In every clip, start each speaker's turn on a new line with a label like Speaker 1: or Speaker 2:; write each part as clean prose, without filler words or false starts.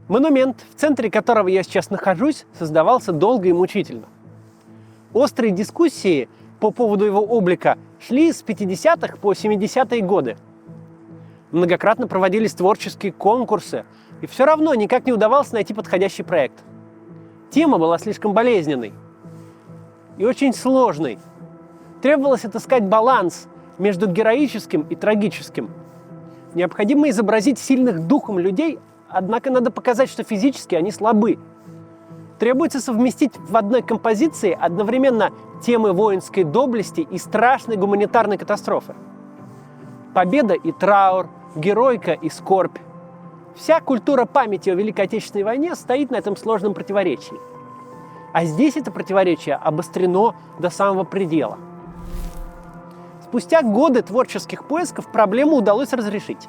Speaker 1: Монумент, в центре которого я сейчас нахожусь, создавался долго и мучительно. Острые дискуссии по поводу его облика шли с 50-х по 70-е годы. Многократно проводились творческие конкурсы, и все равно никак не удавалось найти подходящий проект. Тема была слишком болезненной и очень сложной. Требовалось отыскать баланс между героическим и трагическим. Необходимо изобразить сильных духом людей, однако надо показать, что физически они слабы. Требуется совместить в одной композиции одновременно темы воинской доблести и страшной гуманитарной катастрофы. Победа и траур, героика и скорбь. Вся культура памяти о Великой Отечественной войне стоит на этом сложном противоречии. А здесь это противоречие обострено до самого предела. Спустя годы творческих поисков проблему удалось разрешить.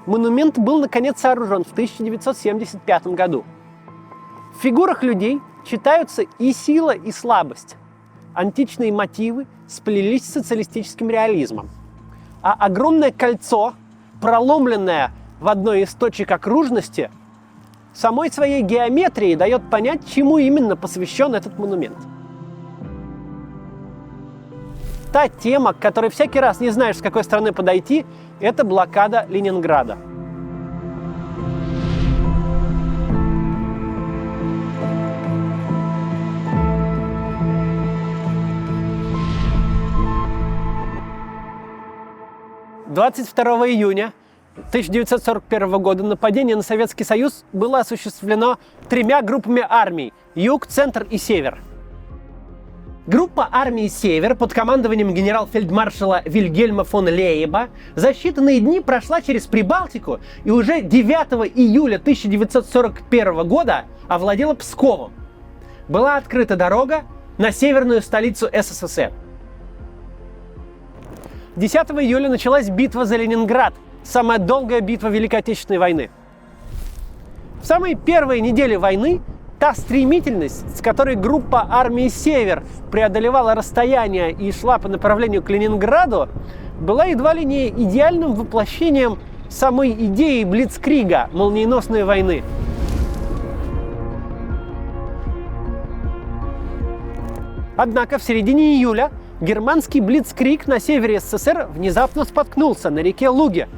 Speaker 1: Монумент был, наконец, сооружен в 1975 году. В фигурах людей читаются и сила, и слабость. Античные мотивы сплелись с социалистическим реализмом. А огромное кольцо, проломленное в одной из точек окружности, самой своей геометрией дает понять, чему именно посвящен этот монумент. Та тема, к которой всякий раз не знаешь, с какой стороны подойти, это блокада Ленинграда. «22 июня 1941 года нападение на Советский Союз было осуществлено 3 группами армий – Юг, Центр и Север. Группа армии «Север» под командованием генерал-фельдмаршала Вильгельма фон Лейба за считанные дни прошла через Прибалтику и уже 9 июля 1941 года овладела Псковом. Была открыта дорога на северную столицу СССР. 10 июля началась битва за Ленинград, самая долгая битва Великой Отечественной войны. В самые первые недели войны та стремительность, с которой группа армии «Север» преодолевала расстояние и шла по направлению к Ленинграду, была едва ли не идеальным воплощением самой идеи блицкрига, молниеносной войны. Однако в середине июля германский блицкриг на севере СССР внезапно споткнулся на реке Луге.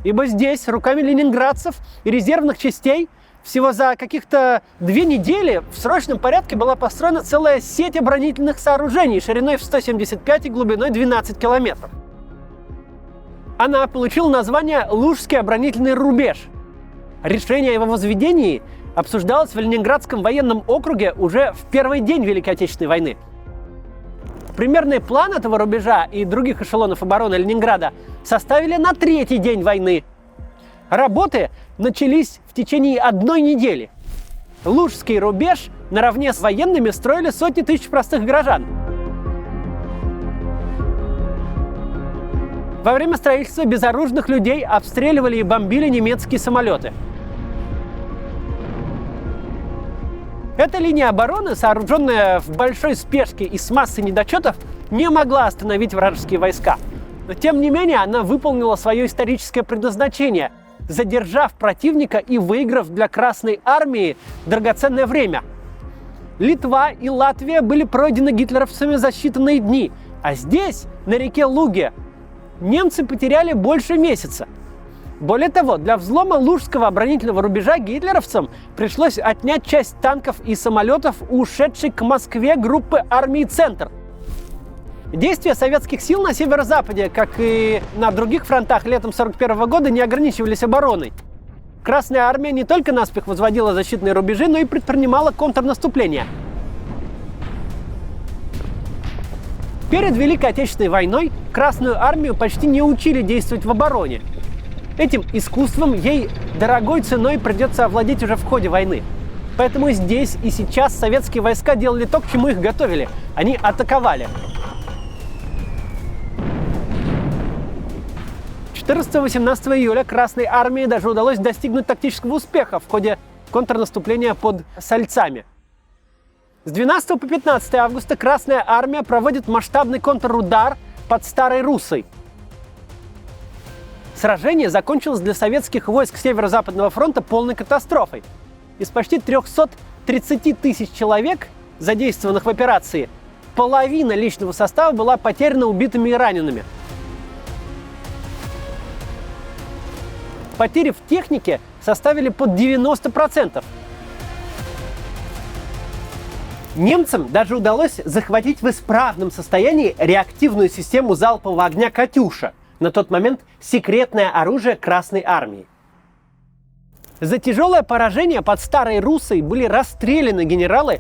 Speaker 1: Ибо здесь руками ленинградцев и резервных частей всего за каких-то 2 недели в срочном порядке была построена целая сеть оборонительных сооружений шириной в 175 и глубиной 12 километров. Она получила название «Лужский оборонительный рубеж». Решение о его возведении обсуждалось в Ленинградском военном округе уже в первый день Великой Отечественной войны. Примерный план этого рубежа и других эшелонов обороны Ленинграда составили на 3-й день войны. Работы начались в течение 1 недели. Лужский рубеж наравне с военными строили сотни тысяч простых горожан. Во время строительства безоружных людей обстреливали и бомбили немецкие самолеты. Эта линия обороны, сооруженная в большой спешке и с массой недочетов, не могла остановить вражеские войска. Но тем не менее она выполнила свое историческое предназначение, задержав противника и выиграв для Красной армии драгоценное время. Литва и Латвия были пройдены гитлеровцами за считанные дни, а здесь, на реке Луге, немцы потеряли больше месяца. Более того, для взлома Лужского оборонительного рубежа гитлеровцам пришлось отнять часть танков и самолетов у ушедшей к Москве группы армии «Центр». Действия советских сил на северо-западе, как и на других фронтах летом 1941 года, не ограничивались обороной. Красная армия не только наспех возводила защитные рубежи, но и предпринимала контрнаступление. Перед Великой Отечественной войной Красную армию почти не учили действовать в обороне. Этим искусством ей дорогой ценой придется овладеть уже в ходе войны. Поэтому здесь и сейчас советские войска делали то, к чему их готовили. Они атаковали. 14-18 июля Красной армии даже удалось достигнуть тактического успеха в ходе контрнаступления под Сальцами. С 12 по 15 августа Красная армия проводит масштабный контрудар под Старой Руссой. Сражение закончилось для советских войск Северо-Западного фронта полной катастрофой. Из почти 330 тысяч человек, задействованных в операции, половина личного состава была потеряна убитыми и ранеными. Потери в технике составили под 90%. Немцам даже удалось захватить в исправном состоянии реактивную систему залпового огня «Катюша», на тот момент секретное оружие Красной армии. За тяжелое поражение под Старой Руссой были расстреляны генералы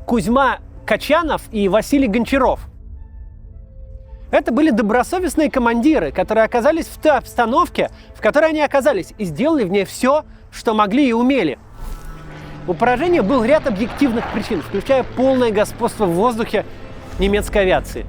Speaker 1: Кузьма Качанов и Василий Гончаров. Это были добросовестные командиры, которые оказались в той обстановке, в которой они оказались, и сделали в ней все, что могли и умели. У поражения был ряд объективных причин, включая полное господство в воздухе немецкой авиации.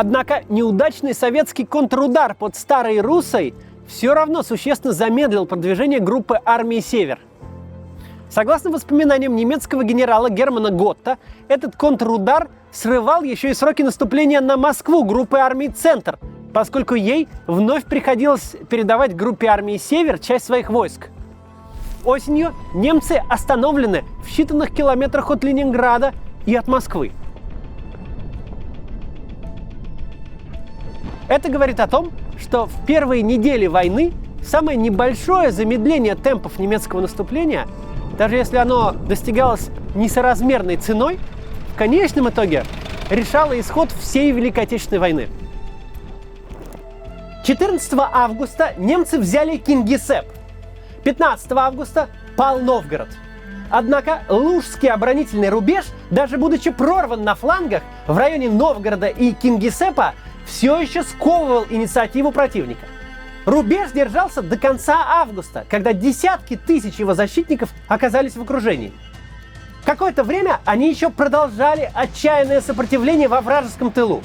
Speaker 1: Однако неудачный советский контрудар под Старой Руссой все равно существенно замедлил продвижение группы армии «Север». Согласно воспоминаниям немецкого генерала Германа Готта, этот контрудар срывал еще и сроки наступления на Москву группы армии «Центр», поскольку ей вновь приходилось передавать группе армии «Север» часть своих войск. Осенью немцы остановлены в считанных километрах от Ленинграда и от Москвы. Это говорит о том, что в первые недели войны самое небольшое замедление темпов немецкого наступления, даже если оно достигалось несоразмерной ценой, в конечном итоге решало исход всей Великой Отечественной войны. 14 августа немцы взяли Кингисепп. 15 августа пал Новгород. Однако Лужский оборонительный рубеж, даже будучи прорван на флангах в районе Новгорода и Кингисеппа, все еще сковывал инициативу противника. Рубеж держался до конца августа, когда десятки тысяч его защитников оказались в окружении. Какое-то время они еще продолжали отчаянное сопротивление во вражеском тылу.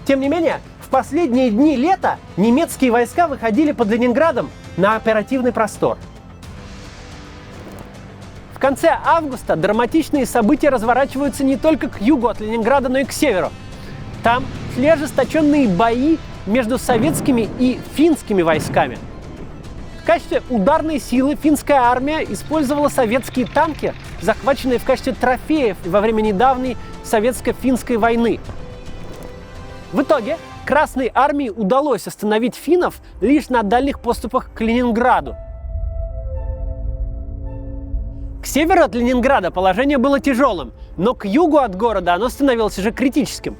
Speaker 1: Тем не менее, в последние дни лета немецкие войска выходили под Ленинградом на оперативный простор. В конце августа драматичные события разворачиваются не только к югу от Ленинграда, но и к северу. Там шли ожесточенные бои между советскими и финскими войсками. В качестве ударной силы финская армия использовала советские танки, захваченные в качестве трофеев во время недавней советско-финской войны. В итоге Красной армии удалось остановить финнов лишь на дальних подступах к Ленинграду. К северу от Ленинграда положение было тяжелым, но к югу от города оно становилось уже критическим.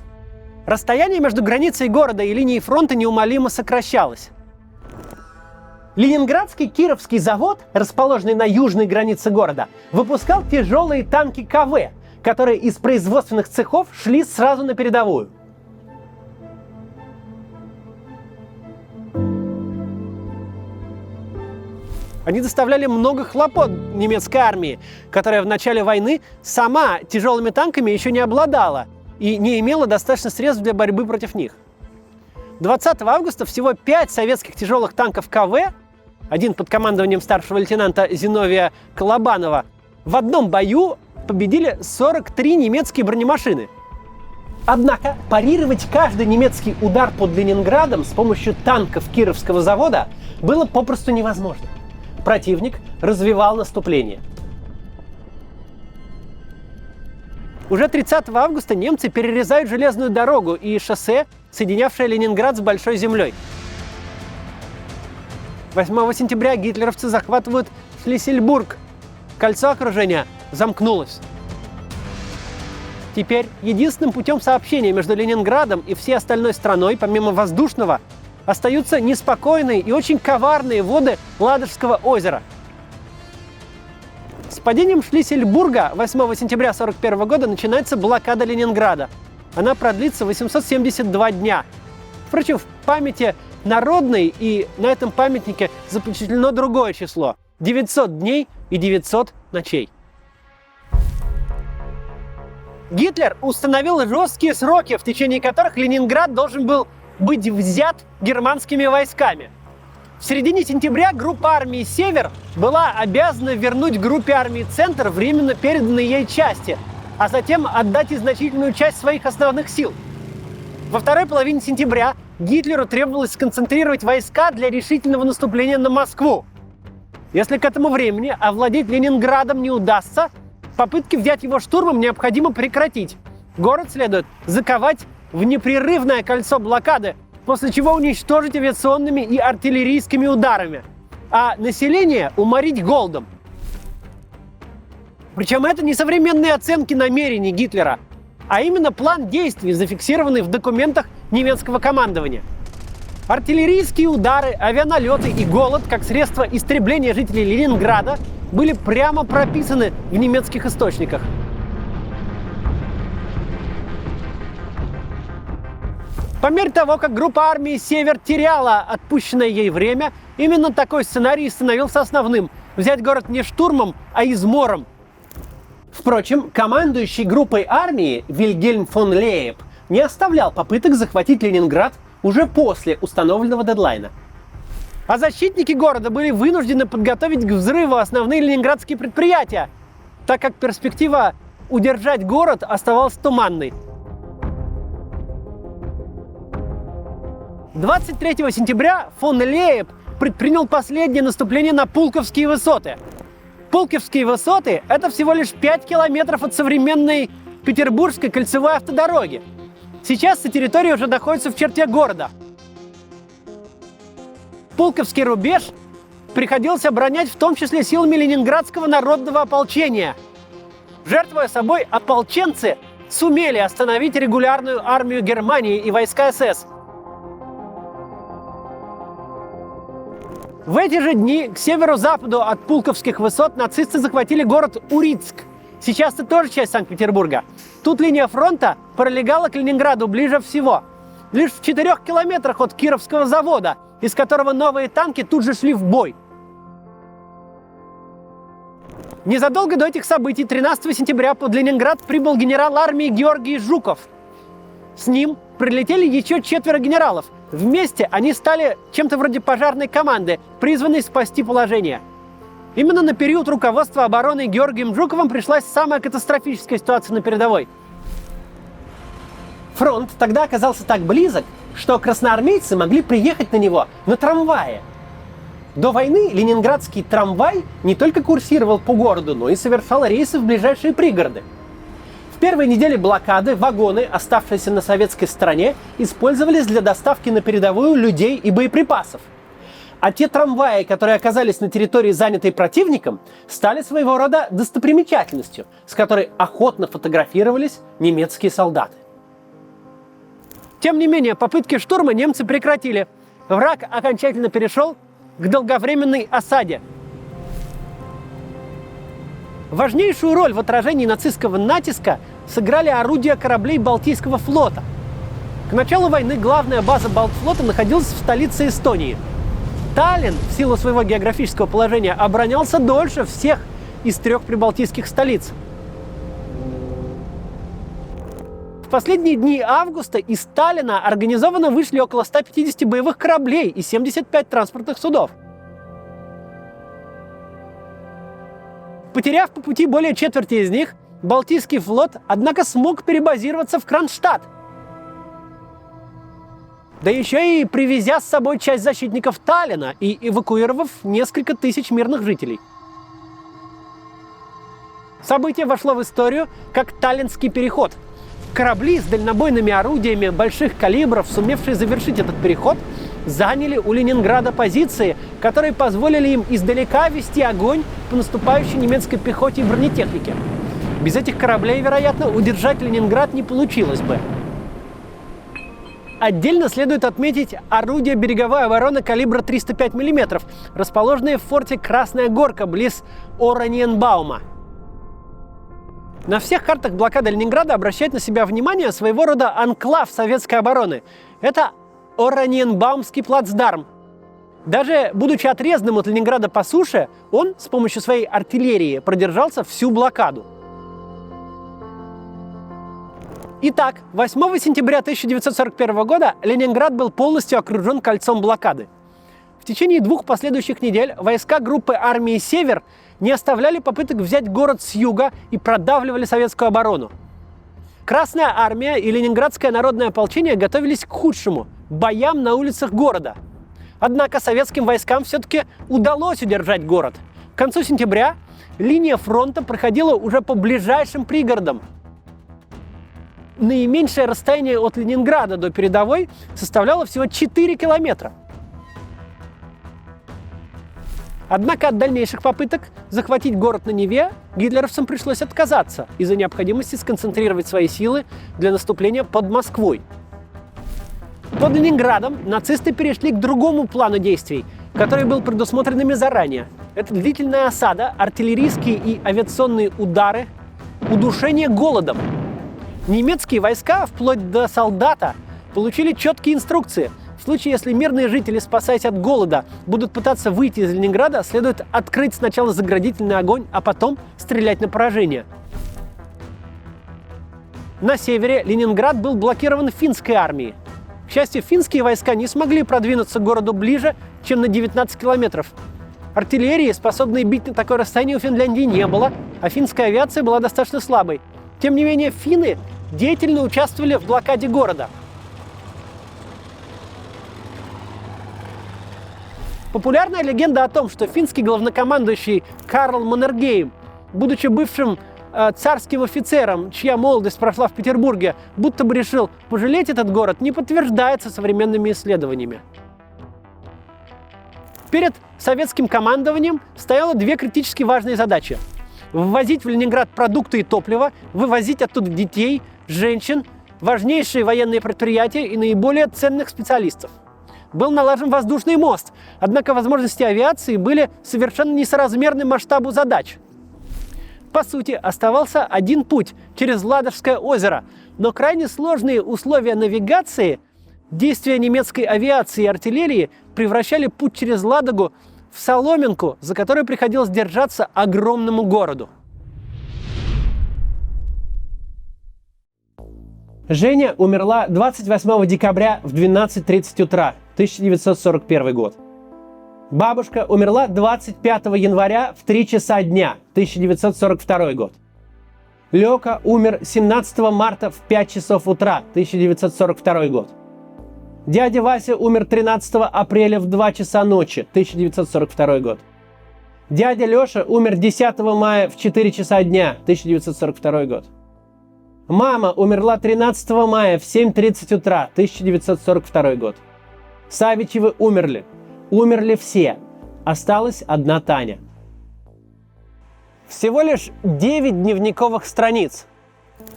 Speaker 1: Расстояние между границей города и линией фронта неумолимо сокращалось. Ленинградский Кировский завод, расположенный на южной границе города, выпускал тяжелые танки КВ, которые из производственных цехов шли сразу на передовую. Они доставляли много хлопот немецкой армии, которая в начале войны сама тяжелыми танками еще не обладала и не имела достаточно средств для борьбы против них. 20 августа всего 5 советских тяжелых танков КВ, один под командованием старшего лейтенанта Зиновия Колобанова, в одном бою победили 43 немецкие бронемашины. Однако парировать каждый немецкий удар под Ленинградом с помощью танков Кировского завода было попросту невозможно. Противник развивал наступление. Уже 30 августа немцы перерезают железную дорогу и шоссе, соединявшее Ленинград с Большой землей. 8 сентября гитлеровцы захватывают Шлиссельбург. Кольцо окружения замкнулось. Теперь единственным путем сообщения между Ленинградом и всей остальной страной, помимо воздушного, остаются неспокойные и очень коварные воды Ладожского озера. С падением Шлиссельбурга 8 сентября 1941 года начинается блокада Ленинграда. Она продлится 872 дня. Впрочем, в памяти народной и на этом памятнике запечатлено другое число – 900 дней и 900 ночей. Гитлер установил жесткие сроки, в течение которых Ленинград должен был быть взят германскими войсками. В середине сентября группа армии «Север» была обязана вернуть группе армии «Центр» временно переданные ей части, а затем отдать и значительную часть своих основных сил. Во второй половине сентября Гитлеру требовалось сконцентрировать войска для решительного наступления на Москву. Если к этому времени овладеть Ленинградом не удастся, попытки взять его штурмом необходимо прекратить. Город следует заковать в непрерывное кольцо блокады, после чего уничтожить авиационными и артиллерийскими ударами, а население уморить голодом. Причем это не современные оценки намерений Гитлера, а именно план действий, зафиксированный в документах немецкого командования. Артиллерийские удары, авианалеты и голод как средство истребления жителей Ленинграда были прямо прописаны в немецких источниках. По мере того, как группа армии «Север» теряла отпущенное ей время, именно такой сценарий становился основным – взять город не штурмом, а измором. Впрочем, командующий группой армии Вильгельм фон Лейб не оставлял попыток захватить Ленинград уже после установленного дедлайна. А защитники города были вынуждены подготовить к взрыву основные ленинградские предприятия, так как перспектива удержать город оставалась туманной. 23 сентября фон Лейб предпринял последнее наступление на Пулковские высоты. Пулковские высоты – это всего лишь 5 километров от современной Петербургской кольцевой автодороги. Сейчас эта территория уже находится в черте города. Пулковский рубеж приходилось оборонять в том числе силами Ленинградского народного ополчения. Жертвуя собой, ополченцы сумели остановить регулярную армию Германии и войска СС. В эти же дни к северо-западу от Пулковских высот нацисты захватили город Урицк. Сейчас это тоже часть Санкт-Петербурга. Тут линия фронта пролегала к Ленинграду ближе всего. Лишь в 4 километрах от Кировского завода, из которого новые танки тут же шли в бой. Незадолго до этих событий, 13 сентября, под Ленинград прибыл генерал армии Георгий Жуков. С ним прилетели еще 4 генералов. Вместе они стали чем-то вроде пожарной команды, призванной спасти положение. Именно на период руководства обороной Георгием Жуковым пришлась самая катастрофическая ситуация на передовой. Фронт тогда оказался так близок, что красноармейцы могли приехать на него на трамвае. До войны ленинградский трамвай не только курсировал по городу, но и совершал рейсы в ближайшие пригороды. В первой неделе блокады вагоны, оставшиеся на советской стороне, использовались для доставки на передовую людей и боеприпасов. А те трамваи, которые оказались на территории, занятой противником, стали своего рода достопримечательностью, с которой охотно фотографировались немецкие солдаты. Тем не менее, попытки штурма немцы прекратили. Враг окончательно перешел к долговременной осаде. Важнейшую роль в отражении нацистского натиска сыграли орудия кораблей Балтийского флота. К началу войны главная база Балтфлота находилась в столице Эстонии. Таллин, в силу своего географического положения, оборонялся дольше всех из 3 прибалтийских столиц. В последние дни августа из Таллина организованно вышли около 150 боевых кораблей и 75 транспортных судов. Потеряв по пути более четверти из них, Балтийский флот, однако, смог перебазироваться в Кронштадт. Да еще и привезя с собой часть защитников Таллина и эвакуировав несколько тысяч мирных жителей. Событие вошло в историю как Таллинский переход. Корабли с дальнобойными орудиями больших калибров, сумевшие завершить этот переход, заняли у Ленинграда позиции, которые позволили им издалека вести огонь по наступающей немецкой пехоте и бронетехнике. Без этих кораблей, вероятно, удержать Ленинград не получилось бы. Отдельно следует отметить орудия береговой обороны калибра 305 мм, расположенные в форте Красная Горка близ Ораниенбаума. На всех картах блокады Ленинграда обращает на себя внимание своего рода анклав советской обороны. Это Ораниенбаумский плацдарм. Даже будучи отрезанным от Ленинграда по суше, он с помощью своей артиллерии продержался всю блокаду. Итак, 8 сентября 1941 года Ленинград был полностью окружен кольцом блокады. В течение 2 последующих недель войска группы армии «Север» не оставляли попыток взять город с юга и продавливали советскую оборону. Красная армия и Ленинградское народное ополчение готовились к худшему – боям на улицах города. Однако советским войскам все-таки удалось удержать город. К концу сентября линия фронта проходила уже по ближайшим пригородам. Наименьшее расстояние от Ленинграда до передовой составляло всего 4 километра. Однако от дальнейших попыток захватить город на Неве гитлеровцам пришлось отказаться из-за необходимости сконцентрировать свои силы для наступления под Москвой. Под Ленинградом нацисты перешли к другому плану действий, который был предусмотрен ими заранее. Это длительная осада, артиллерийские и авиационные удары, удушение голодом. Немецкие войска, вплоть до солдата, получили четкие инструкции. В случае, если мирные жители, спасаясь от голода, будут пытаться выйти из Ленинграда, следует открыть сначала заградительный огонь, а потом стрелять на поражение. На севере Ленинград был блокирован финской армией. К счастью, финские войска не смогли продвинуться к городу ближе, чем на 19 километров. Артиллерии, способной бить на такое расстояние, у Финляндии не было, а финская авиация была достаточно слабой. Тем не менее, финны деятельно участвовали в блокаде города. Популярная легенда о том, что финский главнокомандующий Карл Маннергейм, будучи бывшим царским офицером, чья молодость прошла в Петербурге, будто бы решил пожалеть этот город, не подтверждается современными исследованиями. Перед советским командованием стояло две критически важные задачи: ввозить в Ленинград продукты и топливо, вывозить оттуда детей, женщин, важнейшие военные предприятия и наиболее ценных специалистов. Был налажен воздушный мост, однако возможности авиации были совершенно несоразмерны масштабу задач. По сути, оставался один путь через Ладожское озеро, но крайне сложные условия навигации, действия немецкой авиации и артиллерии превращали путь через Ладогу в соломинку, за которой приходилось держаться огромному городу. Женя умерла 28 декабря в 12:30 утра, 1941 год. Бабушка умерла 25 января в 3 часа дня, 1942 год. Лёка умер 17 марта в 5 часов утра, 1942 год. Дядя Вася умер 13 апреля в 2 часа ночи, 1942 год. Дядя Лёша умер 10 мая в 4 часа дня, 1942 год. Мама умерла 13 мая в 7:30 утра, 1942 год. Савичевы умерли. Умерли все. Осталась одна Таня. Всего лишь 9 дневниковых страниц.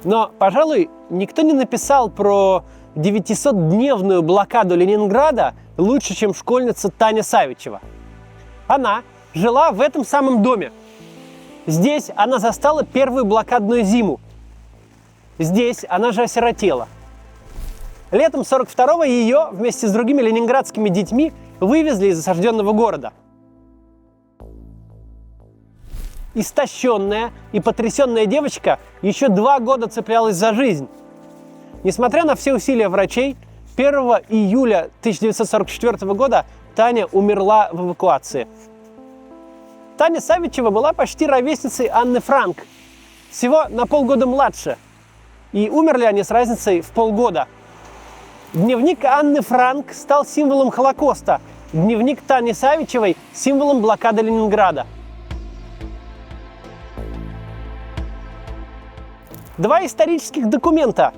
Speaker 1: Но, пожалуй, никто не написал про 900-дневную блокаду Ленинграда лучше, чем школьница Таня Савичева. Она жила в этом самом доме. Здесь она застала первую блокадную зиму. Здесь она же осиротела. Летом 42-го ее вместе с другими ленинградскими детьми вывезли из осажденного города. Истощенная и потрясенная девочка еще 2 года цеплялась за жизнь. Несмотря на все усилия врачей, 1 июля 1944 года Таня умерла в эвакуации. Таня Савичева была почти ровесницей Анны Франк, всего на полгода младше. И умерли они с разницей в полгода. Дневник Анны Франк стал символом Холокоста, дневник Тани Савичевой – символом блокады Ленинграда. 2 исторических документа,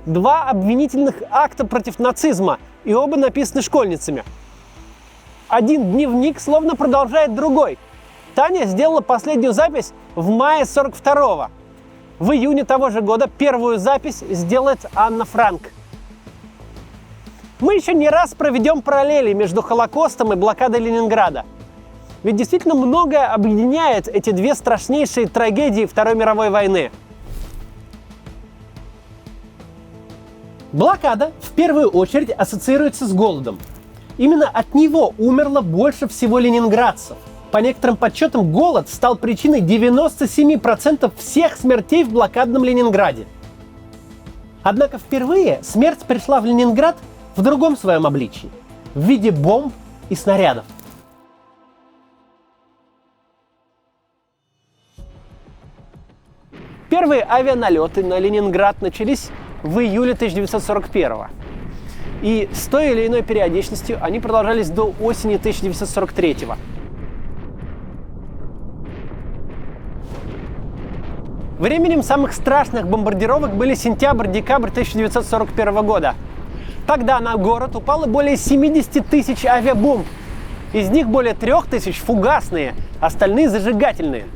Speaker 1: 2 обвинительных акта против нацизма, и оба написаны школьницами. Один дневник словно продолжает другой. Таня сделала последнюю запись в мае 42-го. В июне того же года первую запись сделает Анна Франк. Мы еще не раз проведем параллели между Холокостом и блокадой Ленинграда. Ведь действительно многое объединяет эти 2 страшнейшие трагедии Второй мировой войны. Блокада в первую очередь ассоциируется с голодом. Именно от него умерло больше всего ленинградцев. По некоторым подсчетам, голод стал причиной 97% всех смертей в блокадном Ленинграде. Однако впервые смерть пришла в Ленинград в другом своем обличии – в виде бомб и снарядов. Первые авианалеты на Ленинград начались в июле 1941 и с той или иной периодичностью они продолжались до осени 1943 -го. Временем самых страшных бомбардировок были сентябрь-декабрь 1941 года. Тогда на город упало более 70 тысяч авиабомб. Из них более 3000 фугасные, остальные зажигательные.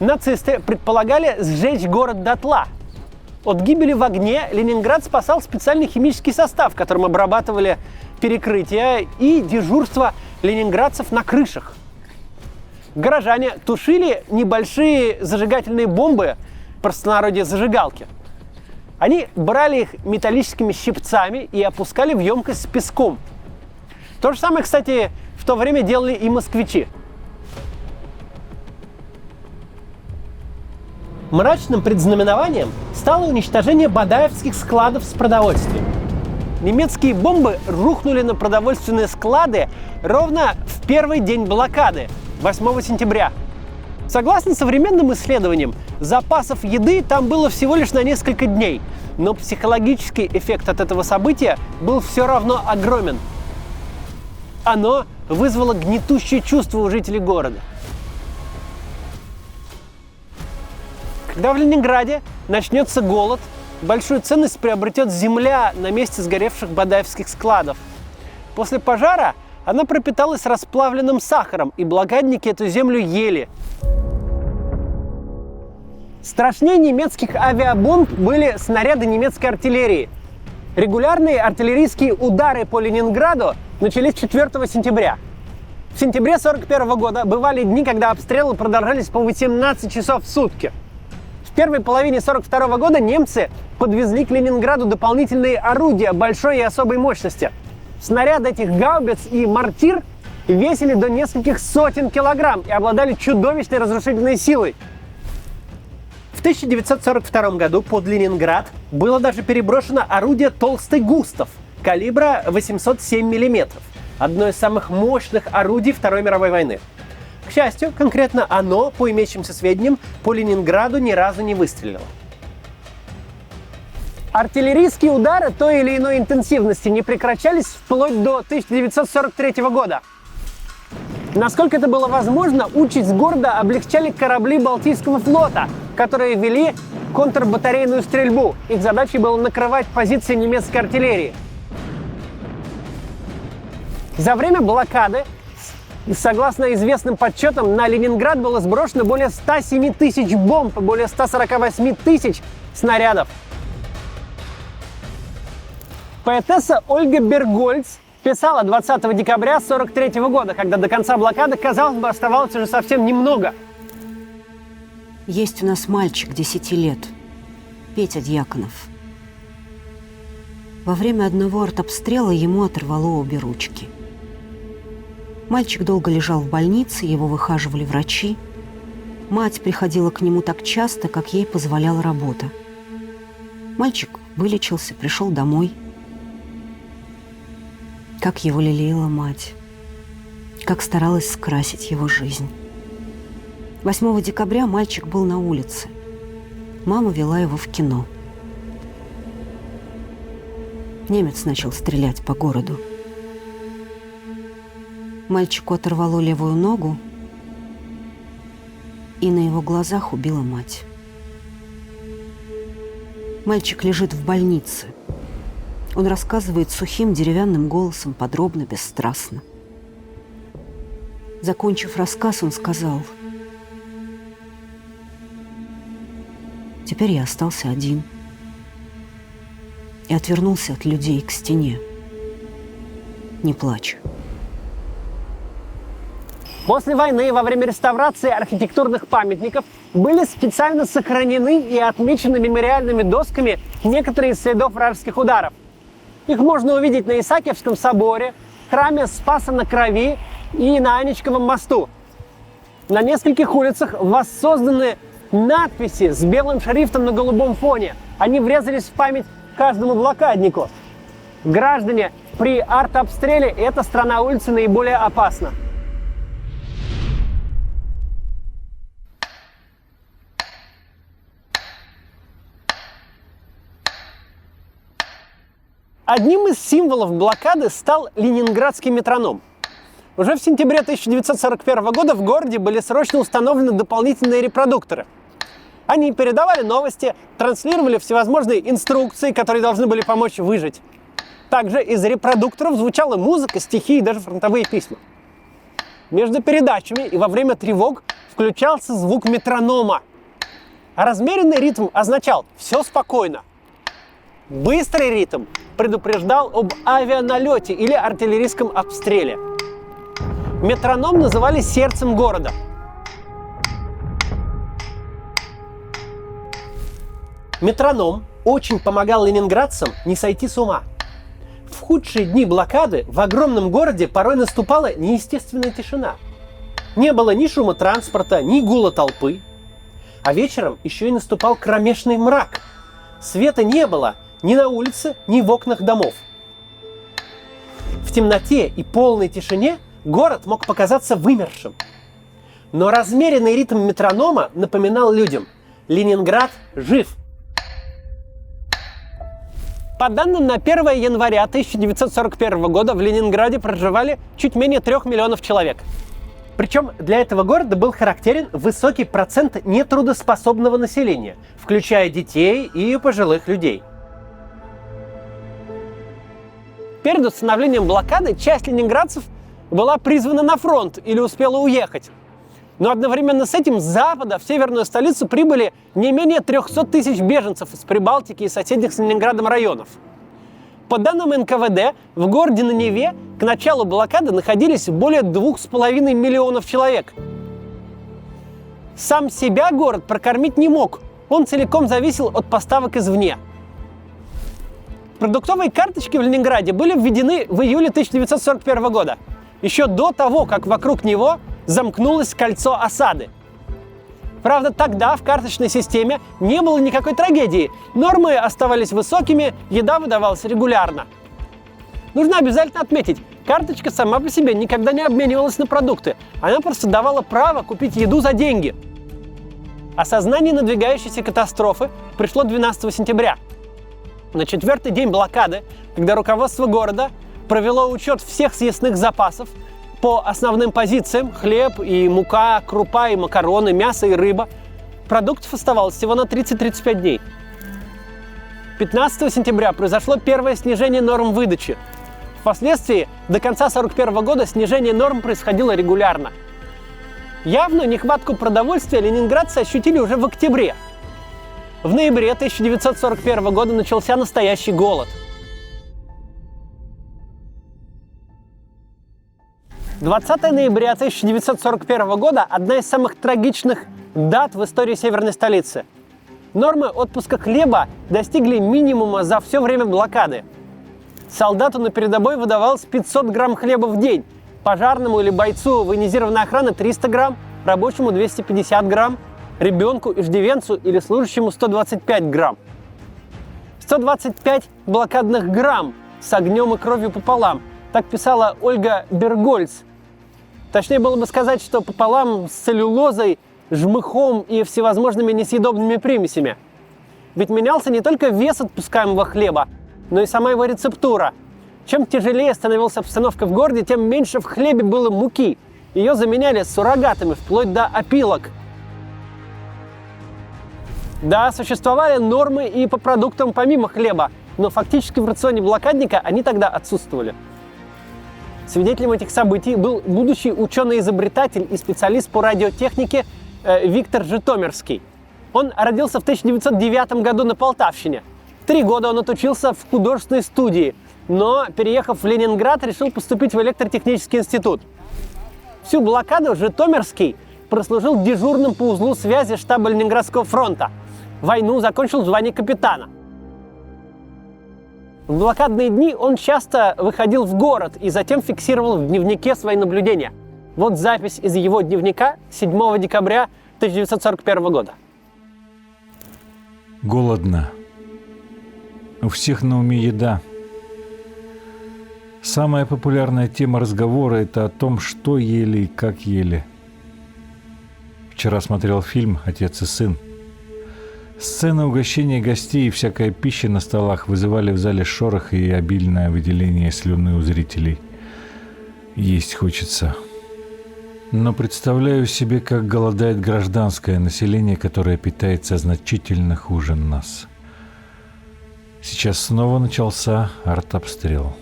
Speaker 1: Нацисты предполагали сжечь город дотла. От гибели в огне Ленинград спасал специальный химический состав, которым обрабатывали перекрытия и дежурство ленинградцев на крышах. Горожане тушили небольшие зажигательные бомбы, в простонародье зажигалки. Они брали их металлическими щипцами и опускали в емкость с песком. То же самое, кстати, в то время делали и москвичи. Мрачным предзнаменованием стало уничтожение бадаевских складов с продовольствием. Немецкие бомбы рухнули на продовольственные склады ровно в первый день блокады, 8 сентября. Согласно современным исследованиям, запасов еды там было всего лишь на несколько дней, но психологический эффект от этого события был все равно огромен. Оно вызвало гнетущее чувство у жителей города. Когда в Ленинграде начнется голод, большую ценность приобретет земля на месте сгоревших бадаевских складов. После пожара она пропиталась расплавленным сахаром, и блокадники эту землю ели. Страшнее немецких авиабомб были снаряды немецкой артиллерии. Регулярные артиллерийские удары по Ленинграду начались 4 сентября. В сентябре 1941 года бывали дни, когда обстрелы продолжались по 18 часов в сутки. В первой половине 1942 года немцы подвезли к Ленинграду дополнительные орудия большой и особой мощности. Снаряды этих гаубиц и мортир весили до нескольких сотен килограмм и обладали чудовищной разрушительной силой. В 1942 году под Ленинград было даже переброшено орудие «Толстый Густав» калибра 807 мм, одно из самых мощных орудий Второй мировой войны. К счастью, конкретно оно, по имеющимся сведениям, по Ленинграду ни разу не выстрелило. Артиллерийские удары той или иной интенсивности не прекращались вплоть до 1943 года. Насколько это было возможно, участь города облегчали корабли Балтийского флота, которые вели контрбатарейную стрельбу. Их задачей было накрывать позиции немецкой артиллерии. За время блокады, согласно известным подсчетам, на Ленинград было сброшено более 107 тысяч бомб и более 148 тысяч снарядов. Поэтесса Ольга Бергольц писала 20 декабря 1943 года, когда до конца блокады, казалось бы, оставалось уже совсем немного.
Speaker 2: Есть у нас мальчик 10 лет, Петя Дьяконов. Во время одного артобстрела ему оторвало обе ручки. Мальчик долго лежал в больнице, его выхаживали врачи. Мать приходила к нему так часто, как ей позволяла работа. Мальчик вылечился, пришел домой. Как его лелеяла мать, как старалась скрасить его жизнь. 8 декабря мальчик был на улице. Мама вела его в кино. Немец начал стрелять по городу. Мальчику оторвало левую ногу, и на его глазах убила мать. Мальчик лежит в больнице. Он рассказывает сухим деревянным голосом, подробно, бесстрастно. Закончив рассказ, он сказал: «Теперь я остался один». И отвернулся от людей к стене. Не плачь.
Speaker 1: После войны, во время реставрации архитектурных памятников, были специально сохранены и отмечены мемориальными досками некоторые из следов вражеских ударов. Их можно увидеть на Исаакиевском соборе, храме Спаса на Крови и на Анечковом мосту. На нескольких улицах воссозданы надписи с белым шрифтом на голубом фоне. Они врезались в память каждому блокаднику. Граждане, при артобстреле эта сторона улицы наиболее опасна. Одним из символов блокады стал ленинградский метроном. Уже в сентябре 1941 года в городе были срочно установлены дополнительные репродукторы. Они передавали новости, транслировали всевозможные инструкции, которые должны были помочь выжить. Также из репродукторов звучала музыка, стихи и даже фронтовые письма. Между передачами и во время тревог включался звук метронома. А размеренный ритм означал «все спокойно». Быстрый ритм предупреждал об авианалете или артиллерийском обстреле. Метроном называли сердцем города. Метроном очень помогал ленинградцам не сойти с ума. В худшие дни блокады в огромном городе порой наступала неестественная тишина. Не было ни шума транспорта, ни гула толпы. А вечером еще и наступал кромешный мрак. Света не было ни на улице, ни в окнах домов. В темноте и полной тишине город мог показаться вымершим. Но размеренный ритм метронома напоминал людям: Ленинград жив. По данным на 1 января 1941 года в Ленинграде проживали чуть менее 3 миллионов человек. Причем для этого города был характерен высокий процент нетрудоспособного населения, включая детей и пожилых людей. Перед установлением блокады часть ленинградцев была призвана на фронт или успела уехать. Но одновременно с этим с запада в северную столицу прибыли не менее 300 тысяч беженцев из Прибалтики и соседних с Ленинградом районов. По данным НКВД, в городе на Неве к началу блокады находились более 2,5 миллионов человек. Сам себя город прокормить не мог, он целиком зависел от поставок извне. Продуктовые карточки в Ленинграде были введены в июле 1941 года, еще до того, как вокруг него замкнулось кольцо осады. Правда, тогда в карточной системе не было никакой трагедии. Нормы оставались высокими, еда выдавалась регулярно. Нужно обязательно отметить, карточка сама по себе никогда не обменивалась на продукты. Она просто давала право купить еду за деньги. Осознание надвигающейся катастрофы пришло 12 сентября. На 4-й день блокады, когда руководство города провело учет всех съестных запасов по основным позициям: хлеб и мука, крупа и макароны, мясо и рыба, продуктов оставалось всего на 30-35 дней. 15 сентября произошло первое снижение норм выдачи. Впоследствии до конца 1941 года снижение норм происходило регулярно. Явную нехватку продовольствия ленинградцы ощутили уже в октябре. В ноябре 1941 года начался настоящий голод. 20 ноября 1941 года – одна из самых трагичных дат в истории северной столицы. Нормы отпуска хлеба достигли минимума за все время блокады. Солдату на передовой выдавалось 500 грамм хлеба в день, пожарному или бойцу военизированной охраны 300 грамм, рабочему 250 грамм, ребенку, иждивенцу или служащему 125 грамм. 125 блокадных грамм с огнем и кровью пополам. Так писала Ольга Бергольц. Точнее было бы сказать, что пополам с целлюлозой, жмыхом и всевозможными несъедобными примесями. Ведь менялся не только вес отпускаемого хлеба, но и сама его рецептура. Чем тяжелее становилась обстановка в городе, тем меньше в хлебе было муки. Ее заменяли суррогатами, вплоть до опилок. Да, существовали нормы и по продуктам помимо хлеба, но фактически в рационе блокадника они тогда отсутствовали. Свидетелем этих событий был будущий ученый-изобретатель и специалист по радиотехнике Виктор Житомирский. Он родился в 1909 году на Полтавщине. 3 года он отучился в художественной студии, но, переехав в Ленинград, решил поступить в электротехнический институт. Всю блокаду Житомирский прослужил дежурным по узлу связи штаба Ленинградского фронта. Войну закончил в звании капитана. В блокадные дни он часто выходил в город и затем фиксировал в дневнике свои наблюдения. Вот запись из его дневника 7 декабря 1941 года.
Speaker 3: Голодно. У всех на уме еда. Самая популярная тема разговора – это о том, что ели и как ели. Вчера смотрел фильм «Отец и сын». Сцена угощения гостей и всякая пища на столах вызывали в зале шорох и обильное выделение слюны у зрителей. Есть хочется. Но представляю себе, как голодает гражданское население, которое питается значительно хуже нас. Сейчас снова начался артобстрел.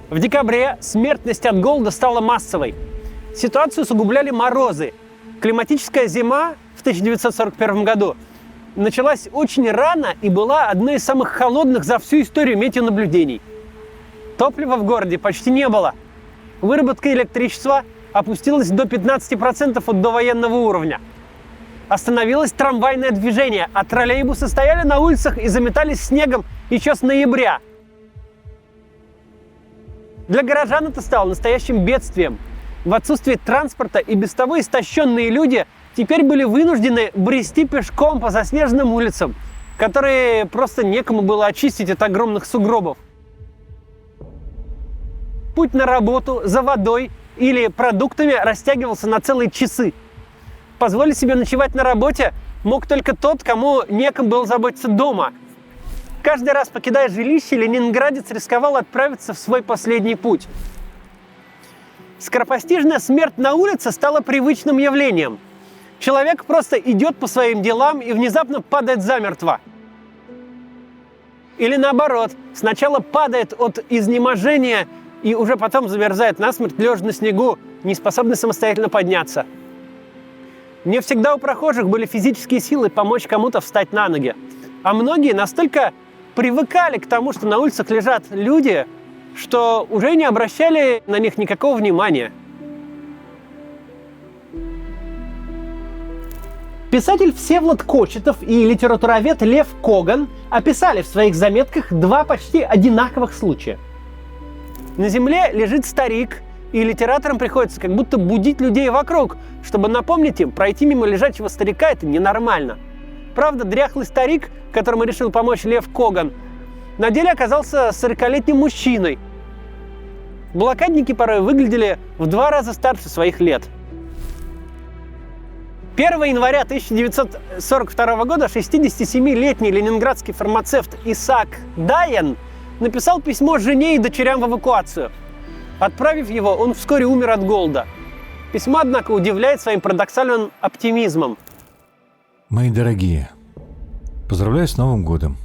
Speaker 1: В декабре смертность от голода стала массовой. Ситуацию усугубляли морозы. Климатическая зима в 1941 году началась очень рано и была одной из самых холодных за всю историю метеонаблюдений. Топлива в городе почти не было. Выработка электричества опустилась до 15% от довоенного уровня. Остановилось трамвайное движение, а троллейбусы стояли на улицах и заметались снегом еще с ноября. Для горожан это стало настоящим бедствием. В отсутствие транспорта и без того истощенные люди теперь были вынуждены брести пешком по заснеженным улицам, которые просто некому было очистить от огромных сугробов. Путь на работу за водой или продуктами растягивался на целые часы. Позволить себе ночевать на работе мог только тот, кому некому было заботиться дома. Каждый раз, покидая жилище, ленинградец рисковал отправиться в свой последний путь. Скоропостижная смерть на улице стала привычным явлением. Человек просто идет по своим делам и внезапно падает замертво. Или наоборот, сначала падает от изнеможения и уже потом замерзает насмерть, лежа на снегу, не способный самостоятельно подняться. Не всегда у прохожих были физические силы помочь кому-то встать на ноги. А многие настолько привыкали к тому, что на улицах лежат люди, что уже не обращали на них никакого внимания. Писатель Всеволод Кочетов и литературовед Лев Коган описали в своих заметках два почти одинаковых случая. На земле лежит старик, и литераторам приходится как будто будить людей вокруг, чтобы напомнить им, пройти мимо лежачего старика – это ненормально. Правда, дряхлый старик, которому решил помочь Лев Коган, на деле оказался 40-летним мужчиной. Блокадники порой выглядели в 2 раза старше своих лет. 1 января 1942 года 67-летний ленинградский фармацевт Исаак Дайен написал письмо жене и дочерям в эвакуацию. Отправив его, он вскоре умер от голода. Письмо, однако, удивляет своим парадоксальным оптимизмом.
Speaker 3: Мои дорогие, поздравляю с Новым годом.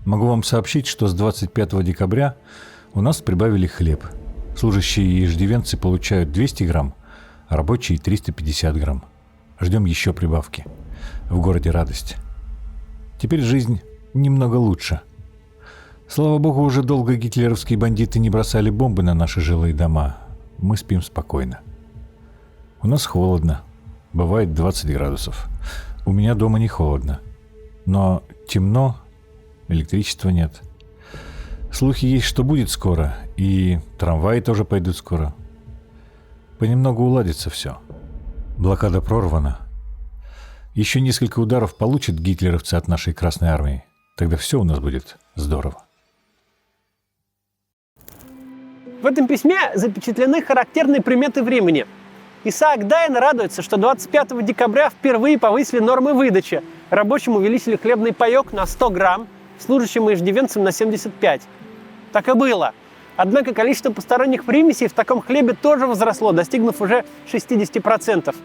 Speaker 3: Могу вам сообщить, что с 25 декабря у нас прибавили хлеб. Служащие и иждивенцы получают 200 грамм, а рабочие 350 грамм. Ждем еще прибавки. В городе радость. Теперь жизнь немного лучше. Слава богу, уже долго гитлеровские бандиты не бросали бомбы на наши жилые дома. Мы спим спокойно. У нас холодно. Бывает 20 градусов. У меня дома не холодно. Но темно, электричества нет. Слухи есть, что будет скоро, и трамваи тоже пойдут скоро. Понемногу уладится все. Блокада прорвана. Еще несколько ударов получат гитлеровцы от нашей Красной Армии. Тогда все у нас будет здорово.
Speaker 1: В этом письме запечатлены характерные приметы времени. Исаак Дайен радуется, что 25 декабря впервые повысили нормы выдачи. Рабочим увеличили хлебный паёк на 100 грамм, служащим и иждивенцам на 75. Так и было. Однако количество посторонних примесей в таком хлебе тоже возросло, достигнув уже 60%.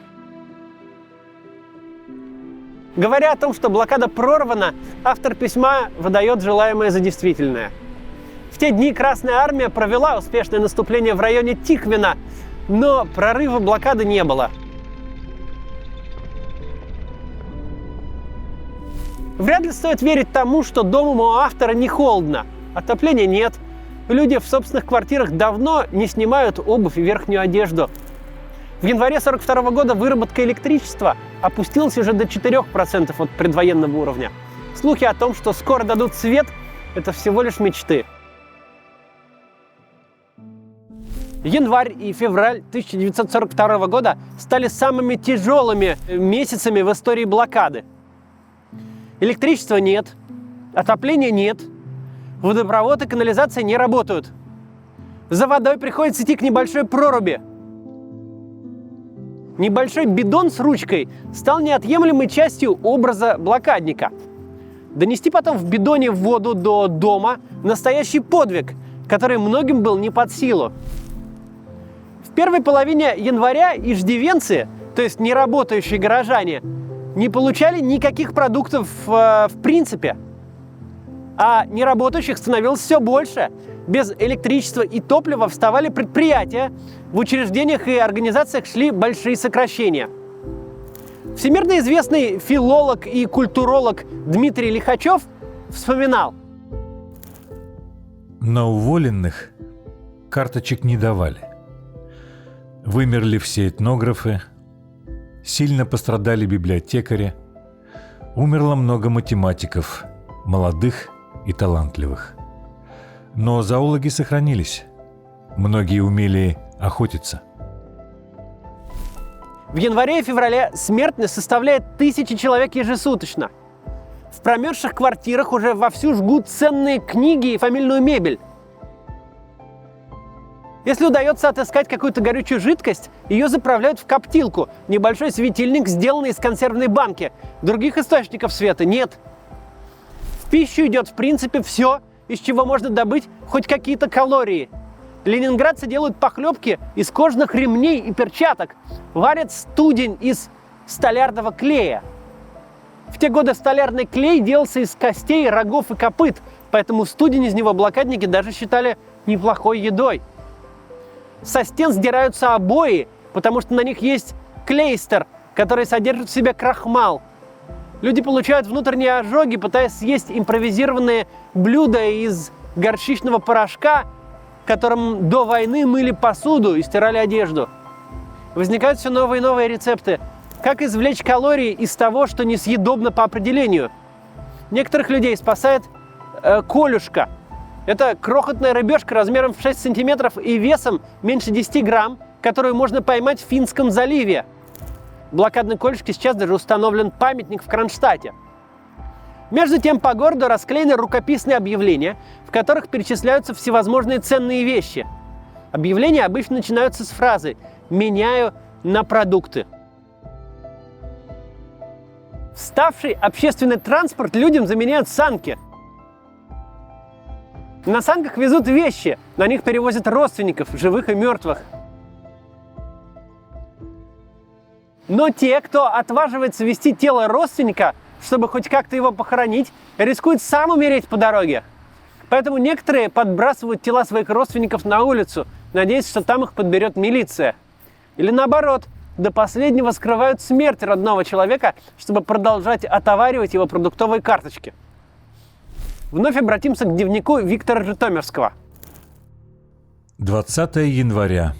Speaker 1: Говоря о том, что блокада прорвана, автор письма выдает желаемое за действительное. В те дни Красная Армия провела успешное наступление в районе Тихвина, но прорыва блокады не было. Вряд ли стоит верить тому, что дому у автора не холодно. Отопления нет. Люди в собственных квартирах давно не снимают обувь и верхнюю одежду. В январе 1942 года выработка электричества опустилась уже до 4% от предвоенного уровня. Слухи о том, что скоро дадут свет, это всего лишь мечты. Январь и февраль 1942 года стали самыми тяжелыми месяцами в истории блокады. Электричества нет, отопления нет, водопровод и канализация не работают. За водой приходится идти к небольшой проруби. Небольшой бидон с ручкой стал неотъемлемой частью образа блокадника. Донести потом в бидоне воду до дома – настоящий подвиг, который многим был не под силу. В первой половине января иждивенцы, то есть неработающие горожане, не получали никаких продуктов в принципе. А неработающих становилось все больше. Без электричества и топлива вставали предприятия, в учреждениях и организациях шли большие сокращения. Всемирно известный филолог и культуролог Дмитрий Лихачев вспоминал:
Speaker 3: На уволенных карточек не давали. Вымерли все этнографы, сильно пострадали библиотекари, умерло много математиков, молодых и талантливых. Но зоологи сохранились. Многие умели охотиться.
Speaker 1: В январе и феврале смертность составляет 1000 человек ежесуточно. В промерзших квартирах уже вовсю жгут ценные книги и фамильную мебель. Если удается отыскать какую-то горючую жидкость, ее заправляют в коптилку, небольшой светильник, сделанный из консервной банки. Других источников света нет. В пищу идет в принципе все, из чего можно добыть хоть какие-то калории. Ленинградцы делают похлебки из кожаных ремней и перчаток, варят студень из столярного клея. В те годы столярный клей делался из костей, рогов и копыт, поэтому студень из него блокадники даже считали неплохой едой. Со стен сдираются обои, потому что на них есть клейстер, который содержит в себе крахмал. Люди получают внутренние ожоги, пытаясь съесть импровизированные блюда из горчичного порошка, которым до войны мыли посуду и стирали одежду. Возникают все новые и новые рецепты. Как извлечь калории из того, что несъедобно по определению? Некоторых людей спасает колюшка. Это крохотная рыбешка размером в 6 сантиметров и весом меньше 10 грамм, которую можно поймать в Финском заливе. Блокадной колюшке сейчас даже установлен памятник в Кронштадте. Между тем по городу расклеены рукописные объявления, в которых перечисляются всевозможные ценные вещи. Объявления обычно начинаются с фразы «меняю на продукты». Вставший общественный транспорт людям заменяют санки. На санках везут вещи, на них перевозят родственников, живых и мертвых. Но те, кто отваживается везти тело родственника, чтобы хоть как-то его похоронить, рискуют сам умереть по дороге. Поэтому некоторые подбрасывают тела своих родственников на улицу, надеясь, что там их подберет милиция. Или наоборот, до последнего скрывают смерть родного человека, чтобы продолжать отоваривать его продуктовые карточки. Вновь обратимся к дневнику Виктора Житомирского.
Speaker 3: 20 января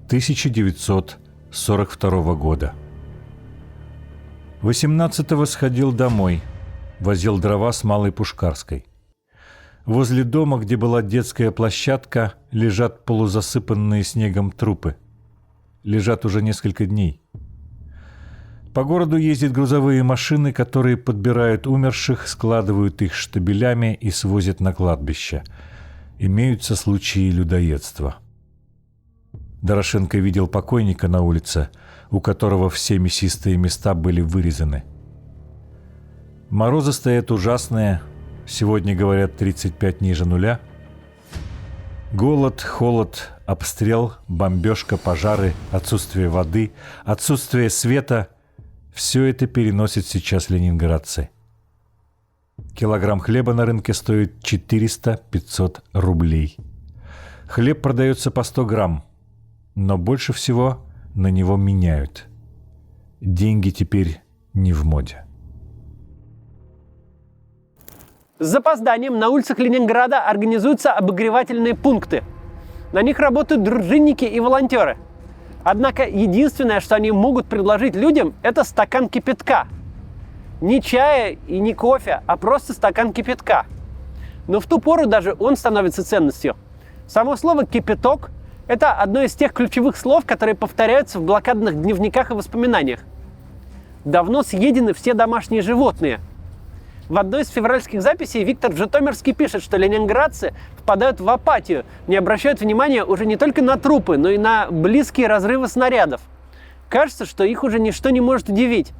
Speaker 3: 1942 года. 18-го сходил домой, возил дрова с Малой Пушкарской. Возле дома, где была детская площадка, лежат полузасыпанные снегом трупы. Лежат уже несколько дней. По городу ездят грузовые машины, которые подбирают умерших, складывают их штабелями и свозят на кладбище. Имеются случаи людоедства. Дорошенко видел покойника на улице, у которого все мясистые места были вырезаны. Морозы стоят ужасные, сегодня, говорят, 35 ниже нуля. Голод, холод, обстрел, бомбежка, пожары, отсутствие воды, отсутствие света – все это переносят сейчас ленинградцы. Килограмм хлеба на рынке стоит 400-500 рублей. Хлеб продается по 100 грамм, но больше всего на него меняют. Деньги теперь не в моде.
Speaker 1: С запозданием на улицах Ленинграда организуются обогревательные пункты. На них работают дружинники и волонтеры. Однако единственное, что они могут предложить людям, это стакан кипятка. Не чая и не кофе, а просто стакан кипятка. Но в ту пору даже он становится ценностью. Само слово «кипяток» – это одно из тех ключевых слов, которые повторяются в блокадных дневниках и воспоминаниях. Давно съедены все домашние животные. В одной из февральских записей Виктор Житомирский пишет, что ленинградцы впадают в апатию, не обращают внимания уже не только на трупы, но и на близкие разрывы снарядов. Кажется, что их уже ничто не может удивить.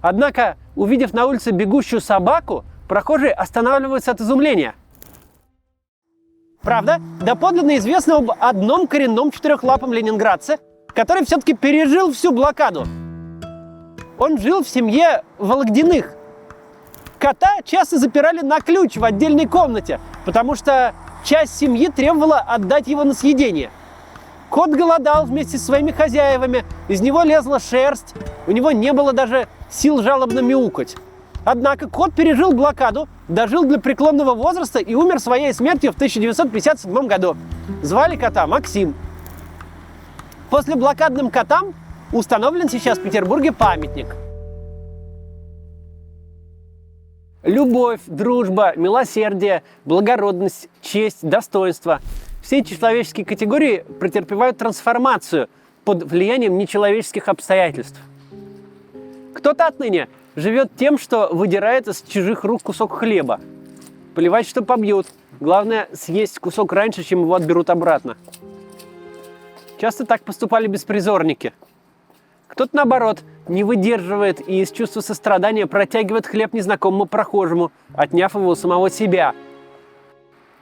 Speaker 1: Однако, увидев на улице бегущую собаку, прохожие останавливаются от изумления. Правда, доподлинно известно об одном коренном четырехлапом ленинградце, который все-таки пережил всю блокаду. Он жил в семье Вологдиных. Кота часто запирали на ключ в отдельной комнате, потому что часть семьи требовала отдать его на съедение. Кот голодал вместе со своими хозяевами, из него лезла шерсть, у него не было даже сил жалобно мяукать. Однако кот пережил блокаду, дожил до преклонного возраста и умер своей смертью в 1957 году. Звали кота Максим. После блокадным котам установлен сейчас в Петербурге памятник. Любовь, дружба, милосердие, благородность, честь, достоинство – все эти человеческие категории претерпевают трансформацию под влиянием нечеловеческих обстоятельств. Кто-то отныне живет тем, что выдирает из чужих рук кусок хлеба. Плевать, что побьют. Главное, съесть кусок раньше, чем его отберут обратно. Часто так поступали беспризорники. Кто-то, наоборот, не выдерживает и из чувства сострадания протягивает хлеб незнакомому прохожему, отняв его у самого себя.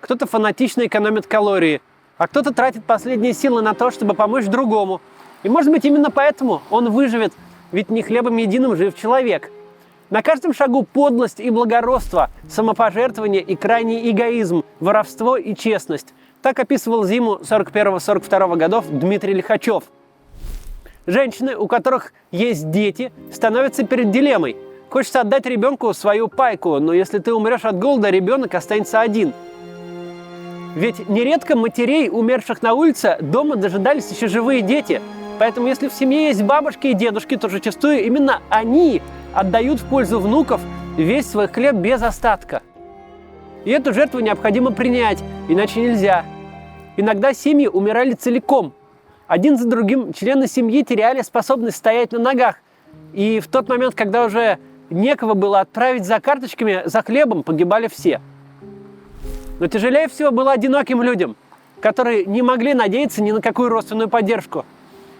Speaker 1: Кто-то фанатично экономит калории, а кто-то тратит последние силы на то, чтобы помочь другому. И, может быть, именно поэтому он выживет, ведь не хлебом единым жив человек. На каждом шагу подлость и благородство, самопожертвование и крайний эгоизм, воровство и честность. Так описывал зиму 41-42 годов Дмитрий Лихачев. Женщины, у которых есть дети, становятся перед дилеммой. Хочется отдать ребенку свою пайку, но если ты умрешь от голода, ребенок останется один. Ведь нередко матерей, умерших на улице, дома дожидались еще живые дети. Поэтому если в семье есть бабушки и дедушки, то зачастую именно они отдают в пользу внуков весь свой хлеб без остатка. И эту жертву необходимо принять, иначе нельзя. Иногда семьи умирали целиком. Один за другим члены семьи теряли способность стоять на ногах. И в тот момент, когда уже некого было отправить за карточками, за хлебом, погибали все. Но тяжелее всего было одиноким людям, которые не могли надеяться ни на какую родственную поддержку.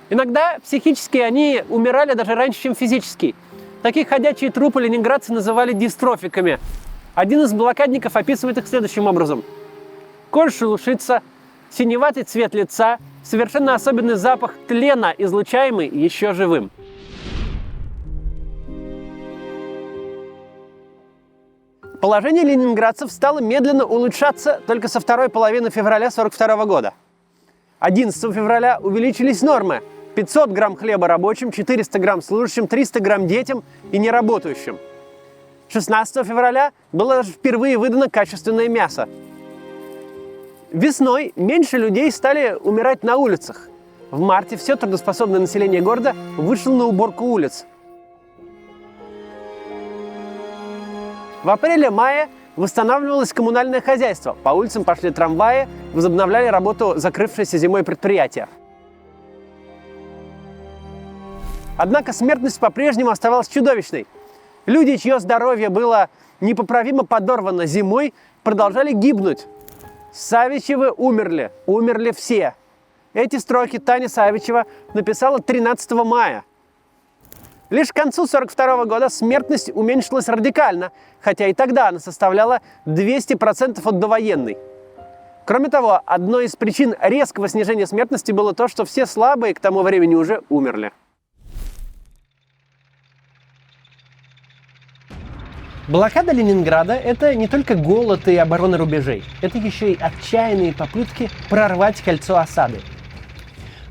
Speaker 1: Иногда психически они умирали даже раньше, чем физически. Таких ходячие трупы ленинградцы называли дистрофиками. Один из блокадников описывает их следующим образом. Кожа шелушится, синеватый цвет лица, совершенно особенный запах тлена, излучаемый еще живым. Положение ленинградцев стало медленно улучшаться только со второй половины февраля 1942 года. 11 февраля увеличились нормы. 500 грамм хлеба рабочим, 400 грамм служащим, 300 грамм детям и неработающим. 16 февраля было даже впервые выдано качественное мясо. Весной меньше людей стали умирать на улицах. В марте все трудоспособное население города вышло на уборку улиц. В апреле-мае восстанавливалось коммунальное хозяйство. По улицам пошли трамваи, возобновляли работу закрывшиеся зимой предприятия. Однако смертность по-прежнему оставалась чудовищной. Люди, чье здоровье было непоправимо подорвано зимой, продолжали гибнуть. Савичевы умерли. Умерли все. Эти строки Таня Савичева написала 13 мая. Лишь к концу 1942 года смертность уменьшилась радикально, хотя и тогда она составляла 200% от довоенной. Кроме того, одной из причин резкого снижения смертности было то, что все слабые к тому времени уже умерли. Блокада Ленинграда – это не только голод и оборона рубежей, это еще и отчаянные попытки прорвать кольцо осады.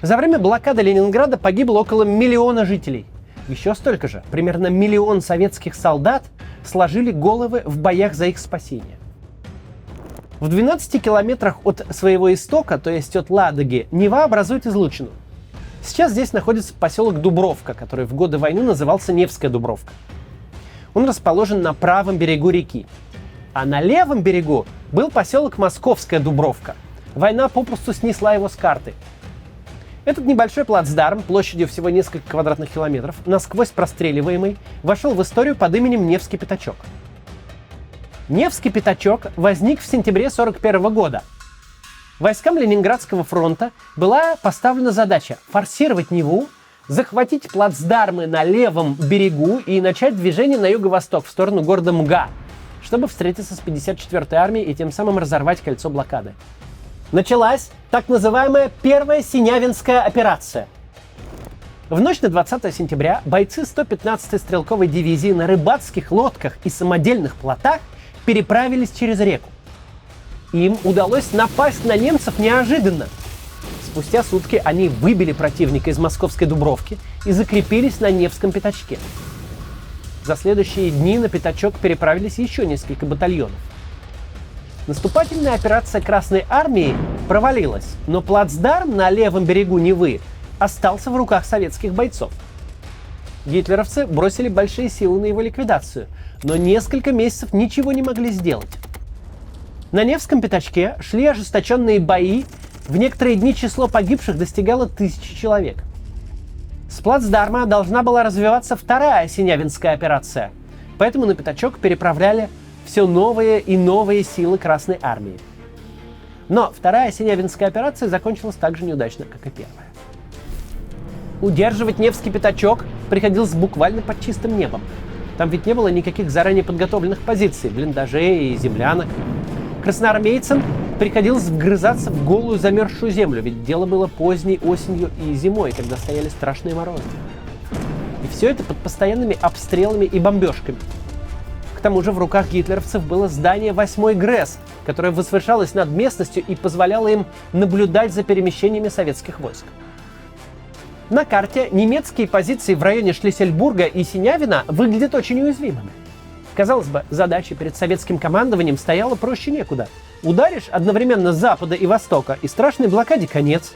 Speaker 1: За время блокады Ленинграда погибло около 1 миллиона жителей. Еще столько же, примерно 1 миллион советских солдат, сложили головы в боях за их спасение. В 12 километрах от своего истока, то есть от Ладоги, Нева образует излучину. Сейчас здесь находится поселок Дубровка, который в годы войны назывался Невская Дубровка. Он расположен на правом берегу реки. А на левом берегу был поселок Московская Дубровка. Война попросту снесла его с карты. Этот небольшой плацдарм, площадью всего несколько квадратных километров, насквозь простреливаемый, вошел в историю под именем Невский пятачок. Невский пятачок возник в сентябре 1941 года. Войскам Ленинградского фронта была поставлена задача форсировать Неву, захватить плацдармы на левом берегу и начать движение на юго-восток в сторону города Мга, чтобы встретиться с 54-й армией и тем самым разорвать кольцо блокады. Началась так называемая Первая Синявинская операция. В ночь на 20 сентября бойцы 115-й стрелковой дивизии на рыбацких лодках и самодельных плотах переправились через реку. Им удалось напасть на немцев неожиданно. Спустя сутки они выбили противника из московской Дубровки и закрепились на Невском пятачке. За следующие дни на пятачок переправились еще несколько батальонов. Наступательная операция Красной Армии провалилась, но плацдарм на левом берегу Невы остался в руках советских бойцов. Гитлеровцы бросили большие силы на его ликвидацию, но несколько месяцев ничего не могли сделать. На Невском пятачке шли ожесточенные бои, в некоторые дни число погибших достигало 1000 человек. С плацдарма должна была развиваться вторая Синявинская операция, поэтому на пятачок переправляли все новые и новые силы Красной Армии. Но вторая Синявинская операция закончилась так же неудачно, как и первая. Удерживать Невский пятачок приходилось буквально под чистым небом. Там ведь не было никаких заранее подготовленных позиций, блиндажей и землянок. Красноармейцам приходилось вгрызаться в голую замерзшую землю, ведь дело было поздней осенью и зимой, когда стояли страшные морозы. И все это под постоянными обстрелами и бомбежками. К тому же в руках гитлеровцев было здание 8-й ГРЭС, которое возвышалось над местностью и позволяло им наблюдать за перемещениями советских войск. На карте немецкие позиции в районе Шлиссельбурга и Синявина выглядят очень уязвимыми. Казалось бы, задача перед советским командованием стояла проще некуда. Ударишь одновременно с запада и востока, и страшной блокаде конец.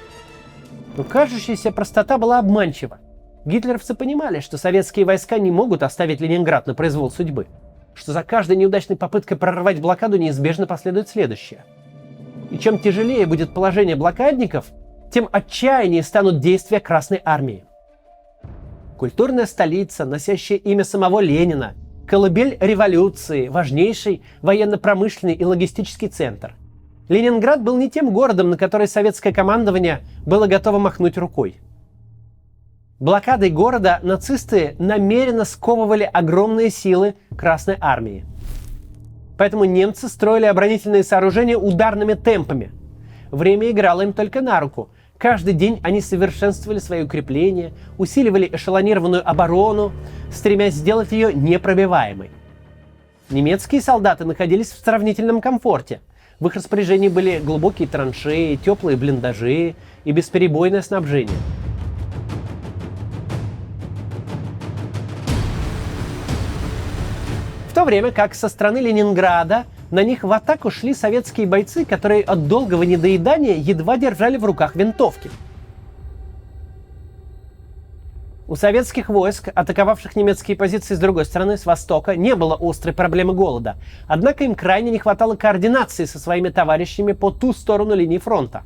Speaker 1: Но кажущаяся простота была обманчива. Гитлеровцы понимали, что советские войска не могут оставить Ленинград на произвол судьбы, что за каждой неудачной попыткой прорвать блокаду неизбежно последует следующее. И чем тяжелее будет положение блокадников, тем отчаяннее станут действия Красной Армии. Культурная столица, носящая имя самого Ленина, колыбель революции, важнейший военно-промышленный и логистический центр. Ленинград был не тем городом, на который советское командование было готово махнуть рукой. Блокадой города нацисты намеренно сковывали огромные силы Красной Армии. Поэтому немцы строили оборонительные сооружения ударными темпами. Время играло им только на руку. Каждый день они совершенствовали свои укрепления, усиливали эшелонированную оборону, стремясь сделать ее непробиваемой. Немецкие солдаты находились в сравнительном комфорте. В их распоряжении были глубокие траншеи, теплые блиндажи и бесперебойное снабжение. В то время как со стороны Ленинграда на них в атаку шли советские бойцы, которые от долгого недоедания едва держали в руках винтовки. У советских войск, атаковавших немецкие позиции с другой стороны, с востока, не было острой проблемы голода. Однако им крайне не хватало координации со своими товарищами по ту сторону линии фронта.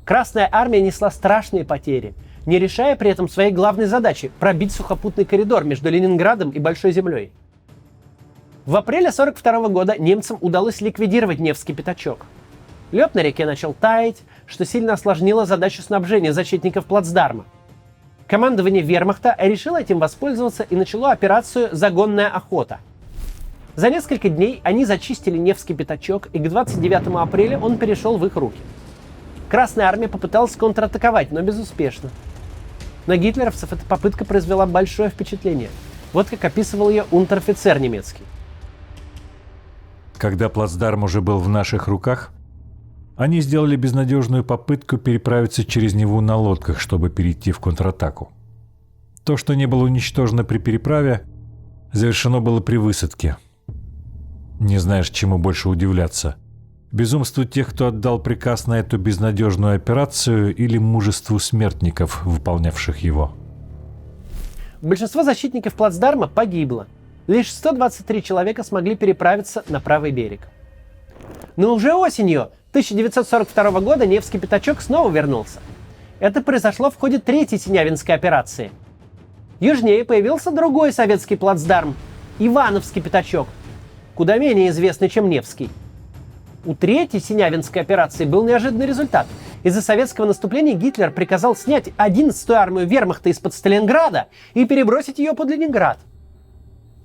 Speaker 1: Красная армия несла страшные потери, не решая при этом своей главной задачи – пробить сухопутный коридор между Ленинградом и Большой землей. В апреле 1942 года немцам удалось ликвидировать Невский пятачок. Лед на реке начал таять, что сильно осложнило задачу снабжения защитников плацдарма. Командование вермахта решило этим воспользоваться и начало операцию «Загонная охота». За несколько дней они зачистили Невский пятачок, и к 29 апреля он перешел в их руки. Красная армия попыталась контратаковать, но безуспешно. На гитлеровцев эта попытка произвела большое впечатление. Вот как описывал ее унтер-офицер немецкий.
Speaker 3: Когда плацдарм уже был в наших руках, они сделали безнадежную попытку переправиться через Неву на лодках, чтобы перейти в контратаку. То, что не было уничтожено при переправе, завершено было при высадке. Не знаешь, чему больше удивляться. Безумству тех, кто отдал приказ на эту безнадежную операцию, или мужеству смертников, выполнявших его.
Speaker 1: Большинство защитников плацдарма погибло. Лишь 123 человека смогли переправиться на правый берег. Но уже осенью 1942 года Невский пятачок снова вернулся. Это произошло в ходе третьей Синявинской операции. Южнее появился другой советский плацдарм – Ивановский пятачок, куда менее известный, чем Невский. У третьей Синявинской операции был неожиданный результат. Из-за советского наступления Гитлер приказал снять 11-ю армию вермахта из-под Сталинграда и перебросить ее под Ленинград.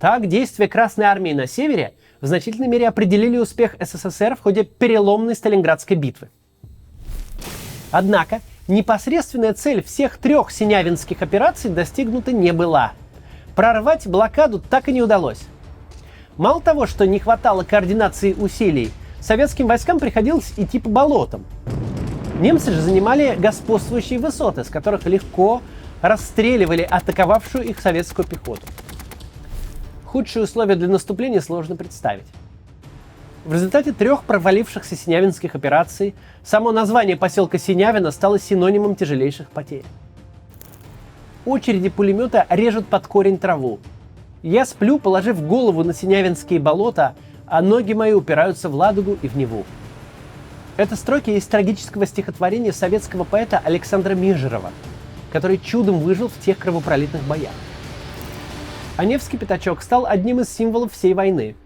Speaker 1: Так, действия Красной армии на севере в значительной мере определили успех СССР в ходе переломной Сталинградской битвы. Однако, непосредственная цель всех трех синявинских операций достигнута не была. Прорвать блокаду так и не удалось. Мало того, что не хватало координации усилий, советским войскам приходилось идти по болотам. Немцы же занимали господствующие высоты, с которых легко расстреливали атаковавшую их советскую пехоту. Худшие условия для наступления сложно представить. В результате трех провалившихся синявинских операций само название поселка Синявино стало синонимом тяжелейших потерь. Очереди пулемета режут под корень траву. Я сплю, положив голову на синявинские болота, а ноги мои упираются в Ладогу и в Неву. Это строки из трагического стихотворения советского поэта Александра Мижерова, который чудом выжил в тех кровопролитных боях. А Невский пятачок стал одним из символов всей войны.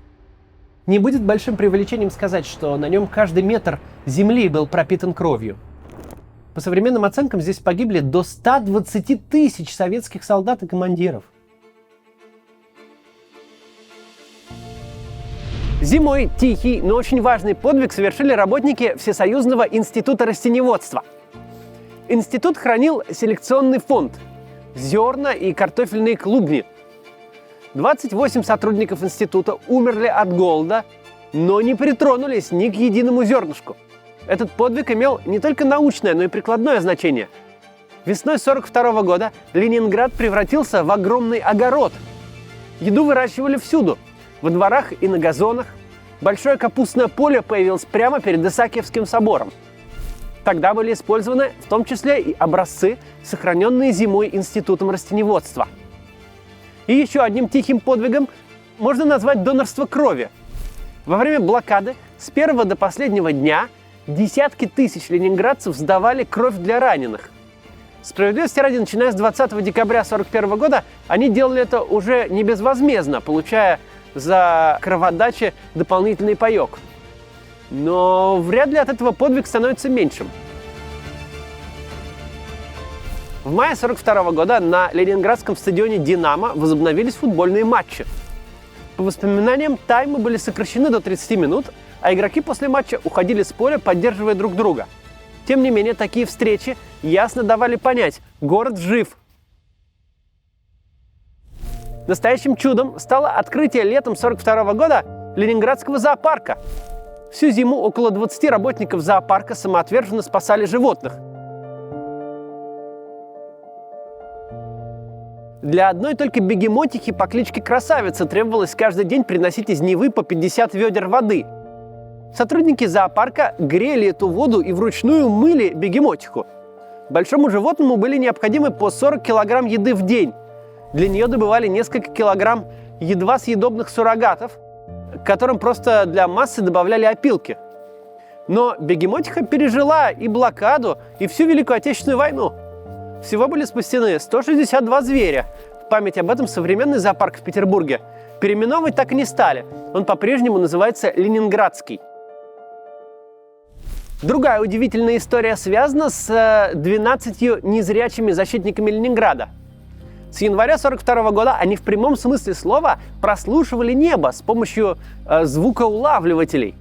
Speaker 1: Не будет большим преувеличением сказать, что на нем каждый метр земли был пропитан кровью. По современным оценкам здесь погибли до 120 тысяч советских солдат и командиров. Зимой тихий, но очень важный подвиг совершили работники Всесоюзного института растениеводства. Институт хранил селекционный фонд – зерна и картофельные клубни. 28 сотрудников института умерли от голода, но не притронулись ни к единому зернышку. Этот подвиг имел не только научное, но и прикладное значение. Весной 1942 года Ленинград превратился в огромный огород. Еду выращивали всюду – во дворах и на газонах. Большое капустное поле появилось прямо перед Исаакиевским собором. Тогда были использованы в том числе и образцы, сохраненные зимой Институтом растениеводства. И еще одним тихим подвигом можно назвать донорство крови. Во время блокады с первого до последнего дня десятки тысяч ленинградцев сдавали кровь для раненых. Справедливости ради, начиная с 20 декабря 1941 года, они делали это уже не безвозмездно, получая за кроводачи дополнительный паёк. Но вряд ли от этого подвиг становится меньшим. В мае 1942 года на ленинградском стадионе «Динамо» возобновились футбольные матчи. По воспоминаниям, таймы были сокращены до 30 минут, а игроки после матча уходили с поля, поддерживая друг друга. Тем не менее, такие встречи ясно давали понять – город жив. Настоящим чудом стало открытие летом 1942 года Ленинградского зоопарка. Всю зиму около 20 работников зоопарка самоотверженно спасали животных. Для одной только бегемотихи по кличке Красавица требовалось каждый день приносить из Невы по 50 ведер воды. Сотрудники зоопарка грели эту воду и вручную мыли бегемотиху. Большому животному были необходимы по 40 килограмм еды в день. Для нее добывали несколько килограмм едва съедобных суррогатов, к которым просто для массы добавляли опилки. Но бегемотиха пережила и блокаду, и всю Великую Отечественную войну. Всего были спасены 162 зверя. В память об этом современный зоопарк в Петербурге переименовывать так и не стали. Он по-прежнему называется Ленинградский. Другая удивительная история связана с 12 незрячими защитниками Ленинграда. С января 1942 года они в прямом смысле слова прослушивали небо с помощью звукоулавливателей.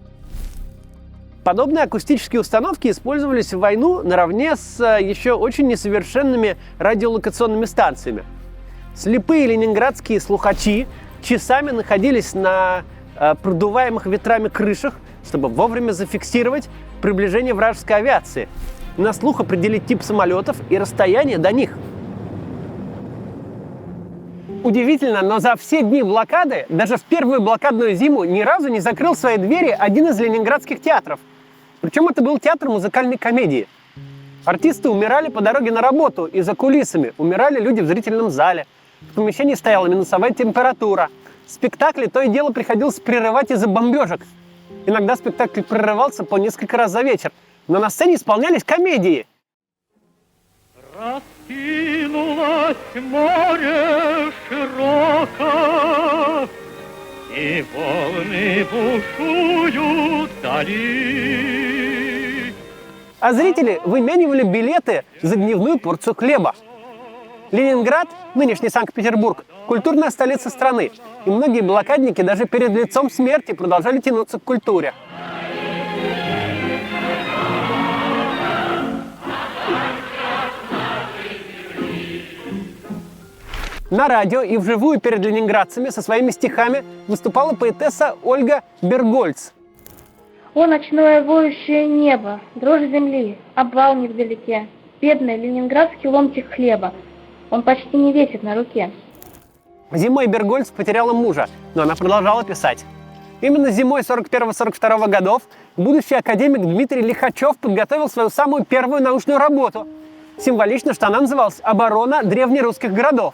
Speaker 1: Подобные акустические установки использовались в войну наравне с еще очень несовершенными радиолокационными станциями. Слепые ленинградские слухачи часами находились на продуваемых ветрами крышах, чтобы вовремя зафиксировать приближение вражеской авиации, на слух определить тип самолетов и расстояние до них. Удивительно, но за все дни блокады, даже в первую блокадную зиму, ни разу не закрыл свои двери один из ленинградских театров. Причем это был театр музыкальной комедии. Артисты умирали по дороге на работу, и за кулисами умирали люди в зрительном зале. В помещении стояла минусовая температура. Спектакли то и дело приходилось прерывать из-за бомбежек. Иногда спектакль прерывался по несколько раз за вечер. Но на сцене исполнялись комедии.
Speaker 4: Раскинулось море широко, и волны бушуют вдали.
Speaker 1: а зрители выменивали билеты за дневную порцию хлеба. Ленинград, нынешний Санкт-Петербург, культурная столица страны, и многие блокадники даже перед лицом смерти продолжали тянуться к культуре. На радио и вживую перед ленинградцами со своими стихами выступала поэтесса Ольга Бергольц.
Speaker 5: О, ночное воющее небо, дрожь земли, обвал невдалеке, бедный ленинградский ломтик хлеба, он почти не весит на руке.
Speaker 1: Зимой Бергольц потеряла мужа, но она продолжала писать. Именно зимой 41-42 годов будущий академик Дмитрий Лихачев подготовил свою самую первую научную работу. Символично, что она называлась «Оборона древнерусских городов».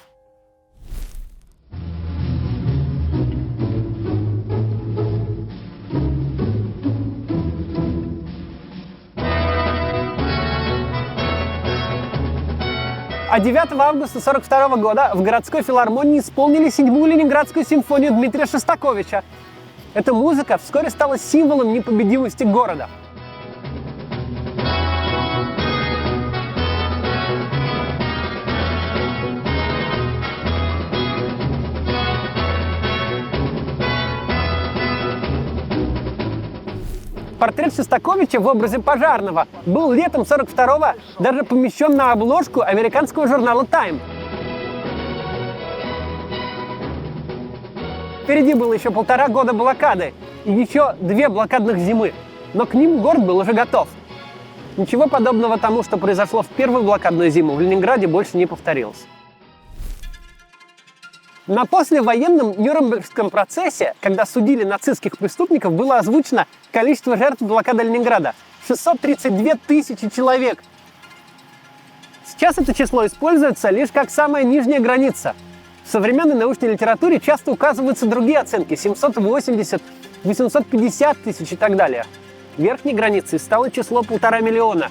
Speaker 1: А 9 августа 1942 года в городской филармонии исполнили 7-ю Ленинградскую симфонию Дмитрия Шостаковича. Эта музыка вскоре стала символом непобедимости города. Портрет Шостаковича в образе пожарного был летом 1942-го даже помещен на обложку американского журнала «Тайм». Впереди было еще 1,5 года блокады и еще 2 блокадных зимы, но к ним город был уже готов. Ничего подобного тому, что произошло в первую блокадную зиму, в Ленинграде больше не повторилось. На послевоенном Нюрнбергском процессе, когда судили нацистских преступников, было озвучено количество жертв блокады Ленинграда – 632 тысячи человек. Сейчас это число используется лишь как самая нижняя граница. В современной научной литературе часто указываются другие оценки – 780, 850 тысяч и так далее. Верхней границей стало число 1,5 миллиона.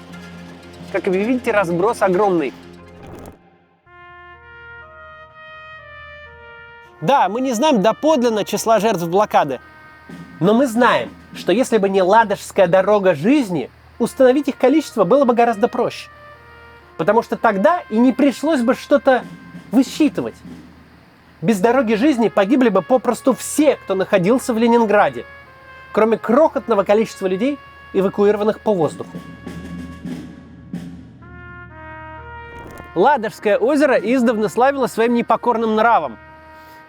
Speaker 1: Как вы видите, разброс огромный. Да, мы не знаем доподлинно числа жертв блокады, но мы знаем, что если бы не Ладожская дорога жизни, установить их количество было бы гораздо проще. Потому что тогда и не пришлось бы что-то высчитывать. Без дороги жизни погибли бы попросту все, кто находился в Ленинграде, кроме крохотного количества людей, эвакуированных по воздуху. Ладожское озеро издавна славилось своим непокорным нравом.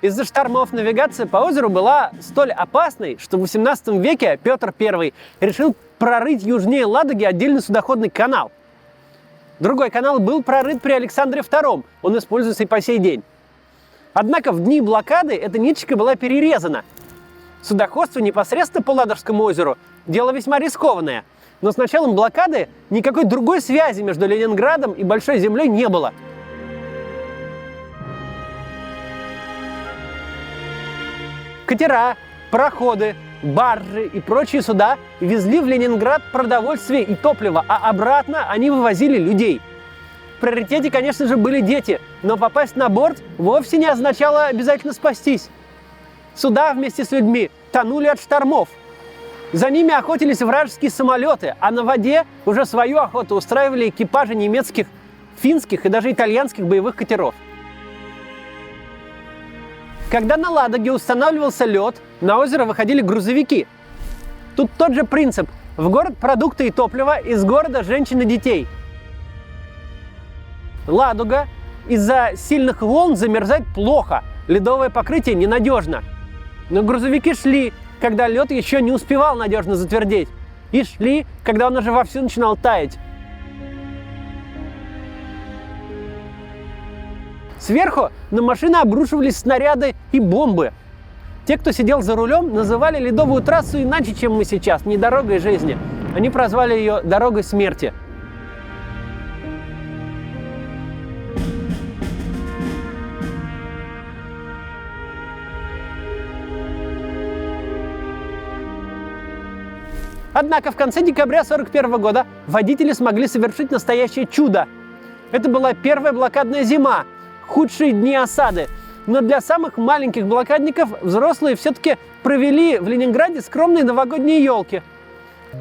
Speaker 1: Из-за штормов навигация по озеру была столь опасной, что в XVIII веке Петр I решил прорыть южнее Ладоги отдельный судоходный канал. Другой канал был прорыт при Александре II, он используется и по сей день. Однако в дни блокады эта ниточка была перерезана. Судоходство непосредственно по Ладожскому озеру – дело весьма рискованное, но с началом блокады никакой другой связи между Ленинградом и Большой землей не было. Катера, пароходы, баржи и прочие суда везли в Ленинград продовольствие и топливо, а обратно они вывозили людей. В приоритете, конечно же, были дети, но попасть на борт вовсе не означало обязательно спастись. Суда вместе с людьми тонули от штормов. За ними охотились вражеские самолеты, а на воде уже свою охоту устраивали экипажи немецких, финских и даже итальянских боевых катеров. Когда на Ладоге устанавливался лед, на озеро выходили грузовики. Тут тот же принцип. В город продукты и топливо, из города женщин и детей. Ладога из-за сильных волн замерзает плохо, ледовое покрытие ненадежно. Но грузовики шли, когда лед еще не успевал надежно затвердеть. И шли, когда он уже вовсю начинал таять. Сверху на машины обрушивались снаряды и бомбы. Те, кто сидел за рулем, называли ледовую трассу иначе, чем мы сейчас, не дорогой жизни. Они прозвали ее дорогой смерти. Однако в конце декабря 1941 года водители смогли совершить настоящее чудо. Это была первая блокадная зима, худшие дни осады. Но для самых маленьких блокадников взрослые все-таки провели в Ленинграде скромные новогодние елки.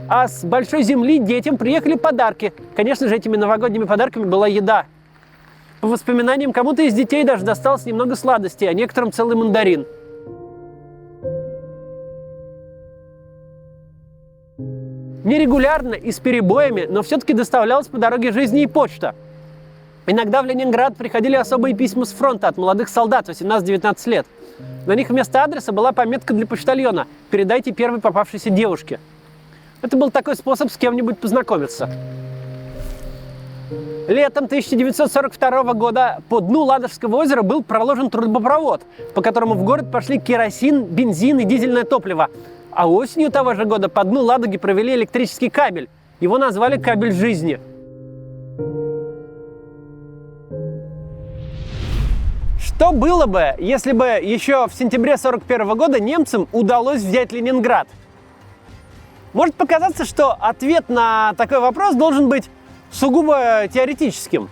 Speaker 1: А с большой земли детям приехали подарки. Конечно же, этими новогодними подарками была еда. По воспоминаниям, кому-то из детей даже досталось немного сладостей, а некоторым целый мандарин. Нерегулярно и с перебоями, но все-таки доставлялась по дороге жизни и почта. Иногда в Ленинград приходили особые письма с фронта от молодых солдат 18-19 лет. На них вместо адреса была пометка для почтальона «Передайте первой попавшейся девушке». Это был такой способ с кем-нибудь познакомиться. Летом 1942 года по дну Ладожского озера был проложен трубопровод, по которому в город пошли керосин, бензин и дизельное топливо. А осенью того же года по дну Ладоги провели электрический кабель. Его назвали «Кабель жизни». Что было бы, если бы еще в сентябре 1941 года немцам удалось взять Ленинград? Может показаться, что ответ на такой вопрос должен быть сугубо теоретическим.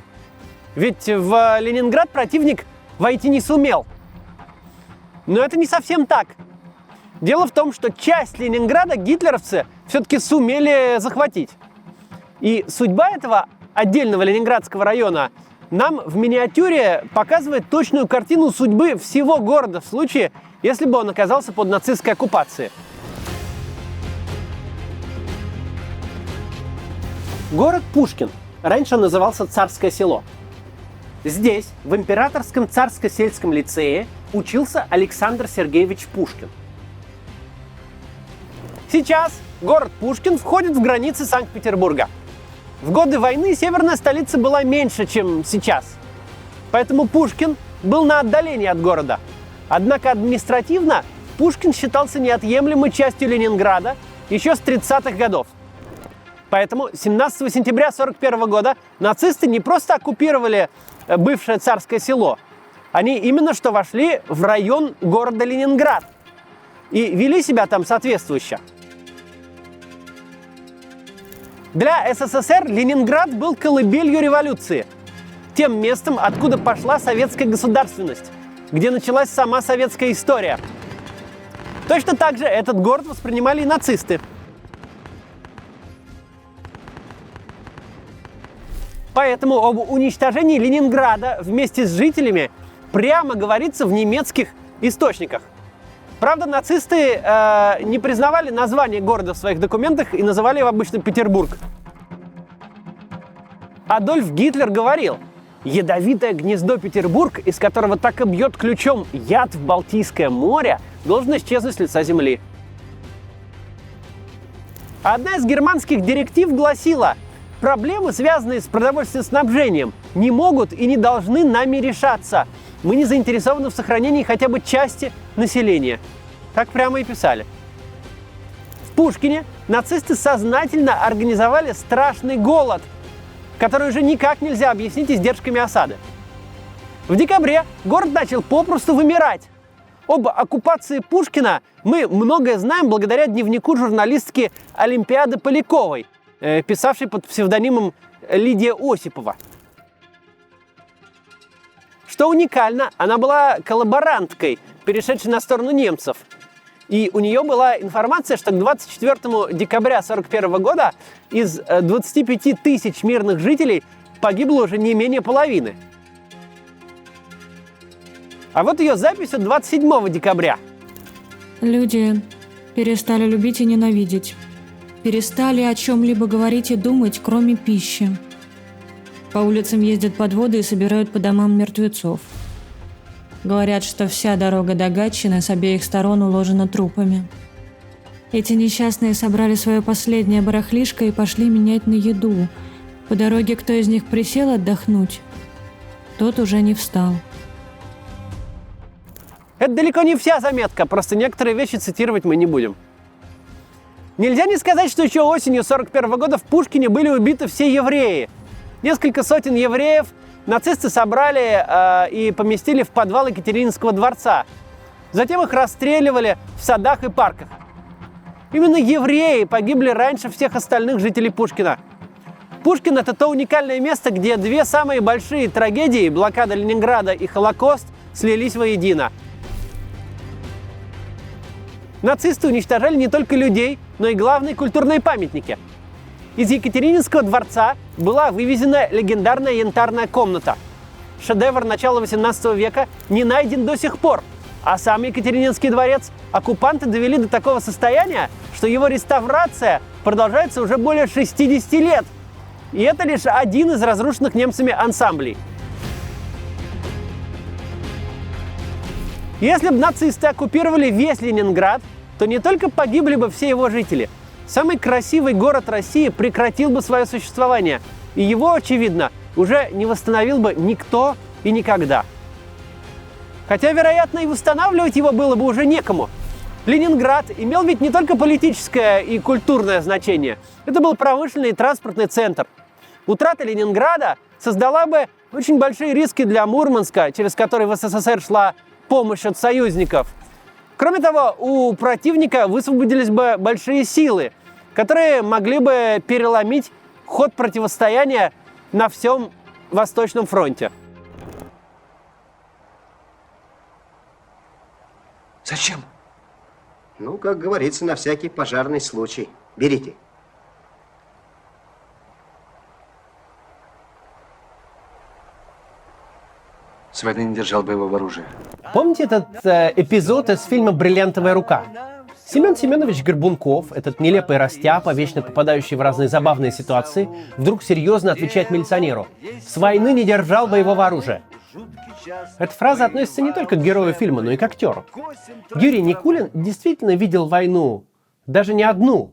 Speaker 1: Ведь в Ленинград противник войти не сумел. Но это не совсем так. Дело в том, что часть Ленинграда гитлеровцы все-таки сумели захватить. И судьба этого отдельного ленинградского района нам в миниатюре показывает точную картину судьбы всего города в случае, если бы он оказался под нацистской оккупацией. Город Пушкин. Раньше он назывался Царское село. Здесь, в Императорском царско-сельском лицее, учился Александр Сергеевич Пушкин. Сейчас город Пушкин входит в границы Санкт-Петербурга. В годы войны северная столица была меньше, чем сейчас. Поэтому Пушкин был на отдалении от города. Однако административно Пушкин считался неотъемлемой частью Ленинграда еще с 30-х годов. Поэтому 17 сентября 1941 года нацисты не просто оккупировали бывшее Царское село, они именно что вошли в район города Ленинград и вели себя там соответствующе. Для СССР Ленинград был колыбелью революции, тем местом, откуда пошла советская государственность, где началась сама советская история. Точно так же этот город воспринимали и нацисты. Поэтому об уничтожении Ленинграда вместе с жителями прямо говорится в немецких источниках. Правда, нацисты не признавали название города в своих документах и называли его обычно Петербург. Адольф Гитлер говорил: «Ядовитое гнездо Петербург, из которого так и бьет ключом яд в Балтийское море, должен исчезнуть с лица земли». Одна из германских директив гласила: проблемы, связанные с продовольственным не могут и не должны нами решаться. Мы не заинтересованы в сохранении хотя бы части населения. Так прямо и писали. В Пушкине нацисты сознательно организовали страшный голод, который уже никак нельзя объяснить издержками осады. В декабре город начал попросту вымирать. Об оккупации Пушкина мы многое знаем благодаря дневнику журналистки Олимпиады Поляковой, писавшей под псевдонимом Лидия Осипова. Что уникально, она была коллаборанткой, перешедшей на сторону немцев. И у нее была информация, что к 24 декабря 1941 года из 25 тысяч мирных жителей погибло уже не менее половины. А вот ее запись от 27 декабря.
Speaker 6: Люди перестали любить и ненавидеть. Перестали о чем-либо говорить и думать, кроме пищи. По улицам ездят подводы и собирают по домам мертвецов. Говорят, что вся дорога до Гатчины с обеих сторон уложена трупами. Эти несчастные собрали свое последнее барахлишко и пошли менять на еду. По дороге кто из них присел отдохнуть, тот уже не встал.
Speaker 1: Это далеко не вся заметка, просто некоторые вещи цитировать мы не будем. Нельзя не сказать, что еще осенью 1941 года в Пушкине были убиты все евреи. Несколько сотен евреев нацисты собрали и поместили в подвал Екатерининского дворца. Затем их расстреливали в садах и парках. Именно евреи погибли раньше всех остальных жителей Пушкина. Пушкин – это то уникальное место, где две самые большие трагедии – блокада Ленинграда и Холокост – слились воедино. Нацисты уничтожали не только людей, но и главные культурные памятники. Из Екатерининского дворца была вывезена легендарная янтарная комната. Шедевр начала 18 века не найден до сих пор, а сам Екатерининский дворец оккупанты довели до такого состояния, что его реставрация продолжается уже более 60 лет. И это лишь один из разрушенных немцами ансамблей. Если бы нацисты оккупировали весь Ленинград, то не только погибли бы все его жители. Самый красивый город России прекратил бы свое существование, и его, очевидно, уже не восстановил бы никто и никогда. Хотя, вероятно, и восстанавливать его было бы уже некому. Ленинград имел ведь не только политическое и культурное значение. Это был промышленный и транспортный центр. Утрата Ленинграда создала бы очень большие риски для Мурманска, через который в СССР шла помощь от союзников. Кроме того, у противника высвободились бы большие силы, которые могли бы переломить ход противостояния на всем Восточном фронте.
Speaker 7: Зачем?
Speaker 8: Ну, как говорится, на всякий пожарный случай. Берите.
Speaker 7: С войны не держал боевого оружия.
Speaker 1: Помните этот эпизод из фильма «Бриллиантовая рука»? Семен Семенович Горбунков, этот нелепый растяпа, вечно попадающий в разные забавные ситуации, вдруг серьезно отвечает милиционеру: «С войны не держал боевого оружия». Эта фраза относится не только к герою фильма, но и к актеру. Юрий Никулин действительно видел войну, даже не одну.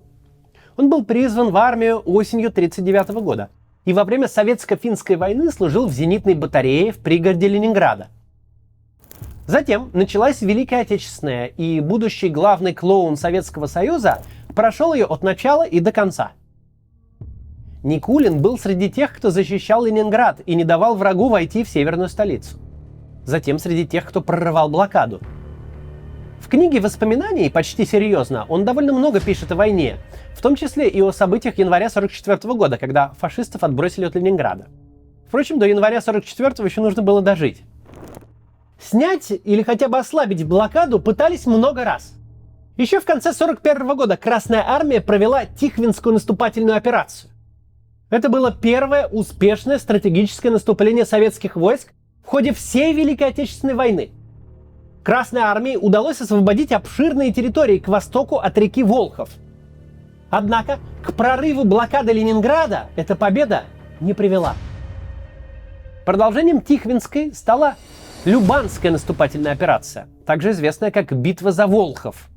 Speaker 1: Он был призван в армию осенью 1939 года и во время Советско-финской войны служил в зенитной батарее в пригороде Ленинграда. Затем началась Великая Отечественная, и будущий главный клоун Советского Союза прошел ее от начала и до конца. Никулин был среди тех, кто защищал Ленинград и не давал врагу войти в северную столицу. Затем среди тех, кто прорывал блокаду. В книге воспоминаний, почти серьезно, он довольно много пишет о войне, в том числе и о событиях января 1944 года, когда фашистов отбросили от Ленинграда. Впрочем, до января 1944 еще нужно было дожить. Снять или хотя бы ослабить блокаду пытались много раз. Еще в конце 1941 года Красная Армия провела Тихвинскую наступательную операцию. Это было первое успешное стратегическое наступление советских войск в ходе всей Великой Отечественной войны. Красной Армии удалось освободить обширные территории к востоку от реки Волхов. Однако к прорыву блокады Ленинграда эта победа не привела. Продолжением Тихвинской стала Любанская наступательная операция, также известная как Битва за Волхов.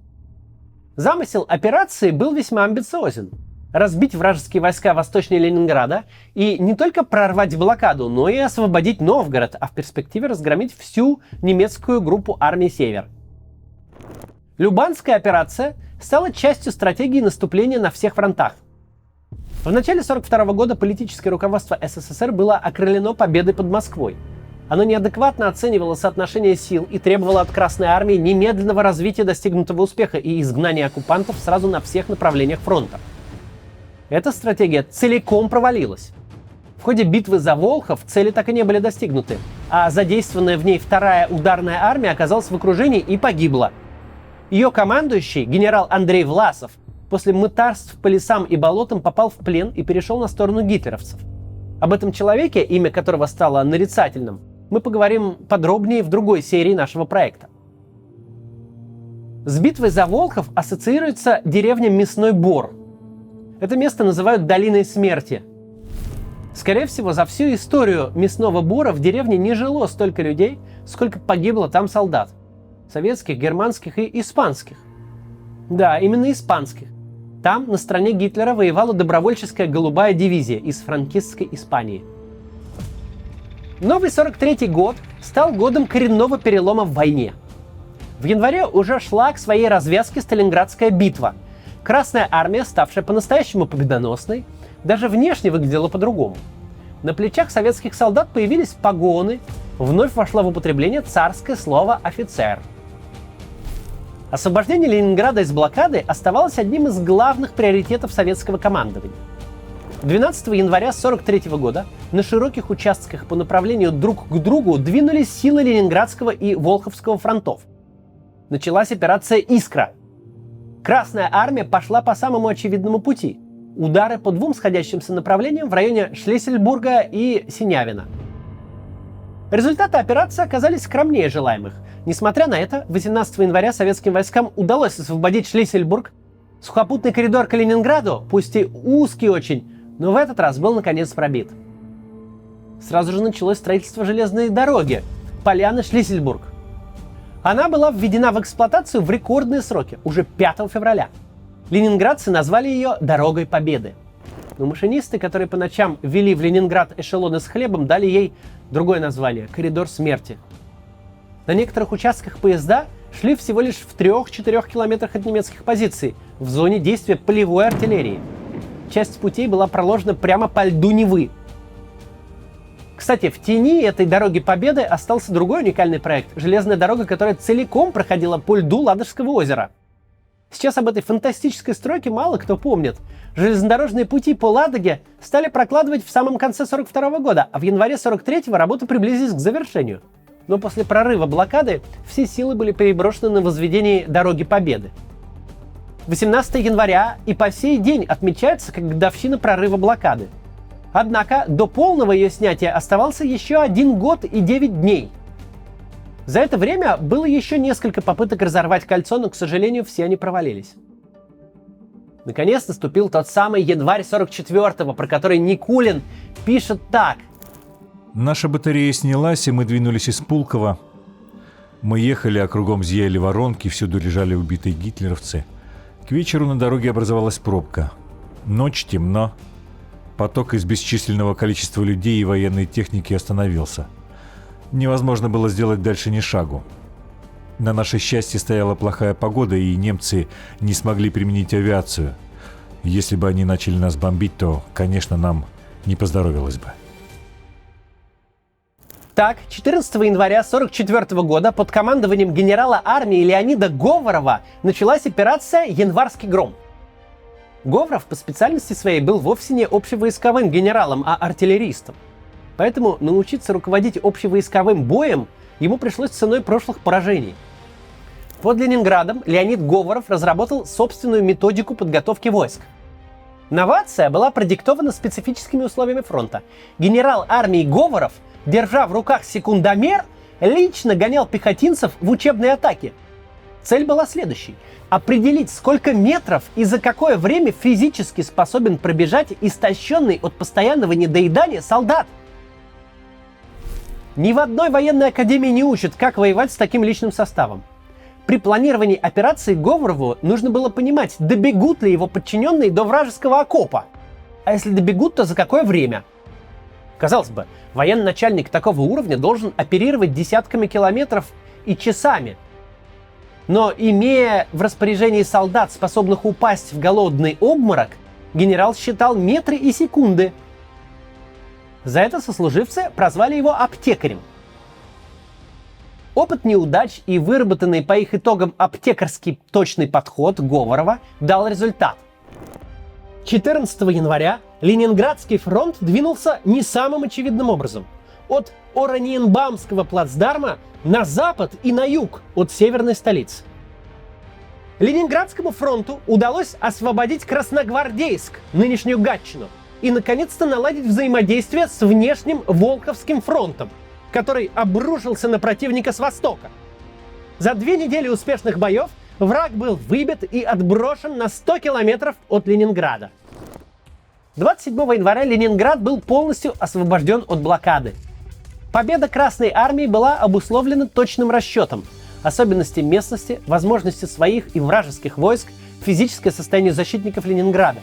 Speaker 1: Замысел операции был весьма амбициозен – разбить вражеские войска восточнее Ленинграда и не только прорвать блокаду, но и освободить Новгород, а в перспективе разгромить всю немецкую группу армии «Север». Любанская операция стала частью стратегии наступления на всех фронтах. В начале 1942 года политическое руководство СССР было окрылено победой под Москвой. Оно неадекватно оценивало соотношение сил и требовало от Красной Армии немедленного развития достигнутого успеха и изгнания оккупантов сразу на всех направлениях фронта. Эта стратегия целиком провалилась. В ходе битвы за Волхов цели так и не были достигнуты, а задействованная в ней вторая ударная армия оказалась в окружении и погибла. Ее командующий, генерал Андрей Власов, после мытарств по лесам и болотам попал в плен и перешел на сторону гитлеровцев. Об этом человеке, имя которого стало нарицательным, мы поговорим подробнее в другой серии нашего проекта. С битвой за Волхов ассоциируется деревня Мясной Бор. Это место называют Долиной Смерти. Скорее всего, за всю историю Мясного Бора в деревне не жило столько людей, сколько погибло там солдат. Советских, германских и испанских. Да, именно испанских. Там на стороне Гитлера воевала добровольческая голубая дивизия из франкистской Испании. Новый 43-й год стал годом коренного перелома в войне. В январе уже шла к своей развязке Сталинградская битва. Красная армия, ставшая по-настоящему победоносной, даже внешне выглядела по-другому. На плечах советских солдат появились погоны, вновь вошло в употребление царское слово «офицер». Освобождение Ленинграда из блокады оставалось одним из главных приоритетов советского командования. 12 января 1943 года на широких участках по направлению друг к другу двинулись силы Ленинградского и Волховского фронтов. Началась операция «Искра». Красная армия пошла по самому очевидному пути. Удары по двум сходящимся направлениям в районе Шлиссельбурга и Синявина. Результаты операции оказались скромнее желаемых. Несмотря на это, 18 января советским войскам удалось освободить Шлиссельбург. Сухопутный коридор к Ленинграду, пусть и узкий очень, но в этот раз был наконец пробит. Сразу же началось строительство железной дороги Поляны-Шлиссельбург. Она была введена в эксплуатацию в рекордные сроки, уже 5 февраля. Ленинградцы назвали ее «Дорогой Победы». Но машинисты, которые по ночам вели в Ленинград эшелоны с хлебом, дали ей другое название – «Коридор смерти». На некоторых участках поезда шли всего лишь в 3-4 километрах от немецких позиций, в зоне действия полевой артиллерии. Часть путей была проложена прямо по льду Невы. Кстати, в тени этой дороги Победы остался другой уникальный проект – железная дорога, которая целиком проходила по льду Ладожского озера. Сейчас об этой фантастической стройке мало кто помнит. Железнодорожные пути по Ладоге стали прокладывать в самом конце 1942 года, а в январе 1943 работы приблизились к завершению. Но после прорыва блокады все силы были переброшены на возведение дороги Победы. 18 января и по сей день отмечается как годовщина прорыва блокады. Однако до полного ее снятия оставался еще 1 год и 9 дней. За это время было еще несколько попыток разорвать кольцо, но, к сожалению, все они провалились. Наконец наступил тот самый январь 44-го, про который Никулин пишет так.
Speaker 3: Наша батарея снялась, и мы двинулись из Пулково. Мы ехали, а кругом зияли воронки, всюду лежали убитые гитлеровцы. К вечеру на дороге образовалась пробка. Ночь, темно. Поток из бесчисленного количества людей и военной техники остановился. Невозможно было сделать дальше ни шагу. На наше счастье стояла плохая погода, и немцы не смогли применить авиацию. Если бы они начали нас бомбить, то, конечно, нам не поздоровилось бы.
Speaker 1: Так, 14 января 1944 года под командованием генерала армии Леонида Говорова началась операция «Январский гром». Говоров по специальности своей был вовсе не общевойсковым генералом, а артиллеристом. Поэтому научиться руководить общевойсковым боем ему пришлось ценой прошлых поражений. Под Ленинградом Леонид Говоров разработал собственную методику подготовки войск. Новация была продиктована специфическими условиями фронта. Генерал армии Говоров, держа в руках секундомер, лично гонял пехотинцев в учебные атаки. Цель была следующей – определить, сколько метров и за какое время физически способен пробежать истощенный от постоянного недоедания солдат. Ни в одной военной академии не учат, как воевать с таким личным составом. При планировании операции Говорову нужно было понимать, добегут ли его подчиненные до вражеского окопа. А если добегут, то за какое время? Казалось бы, военный начальник такого уровня должен оперировать десятками километров и часами. Но, имея в распоряжении солдат, способных упасть в голодный обморок, генерал считал метры и секунды. За это сослуживцы прозвали его аптекарем. Опыт неудач и выработанный по их итогам аптекарский точный подход Говорова дал результат. 14 января Ленинградский фронт двинулся не самым очевидным образом. От Ораниенбаумского плацдарма на запад и на юг от северной столицы. Ленинградскому фронту удалось освободить Красногвардейск, нынешнюю Гатчину, и наконец-то наладить взаимодействие с внешним Волховским фронтом, который обрушился на противника с востока. За 2 недели успешных боев враг был выбит и отброшен на 100 километров от Ленинграда. 27 января Ленинград был полностью освобожден от блокады. Победа Красной армии была обусловлена точным расчетом, особенности местности, возможности своих и вражеских войск, физическое состояние защитников Ленинграда.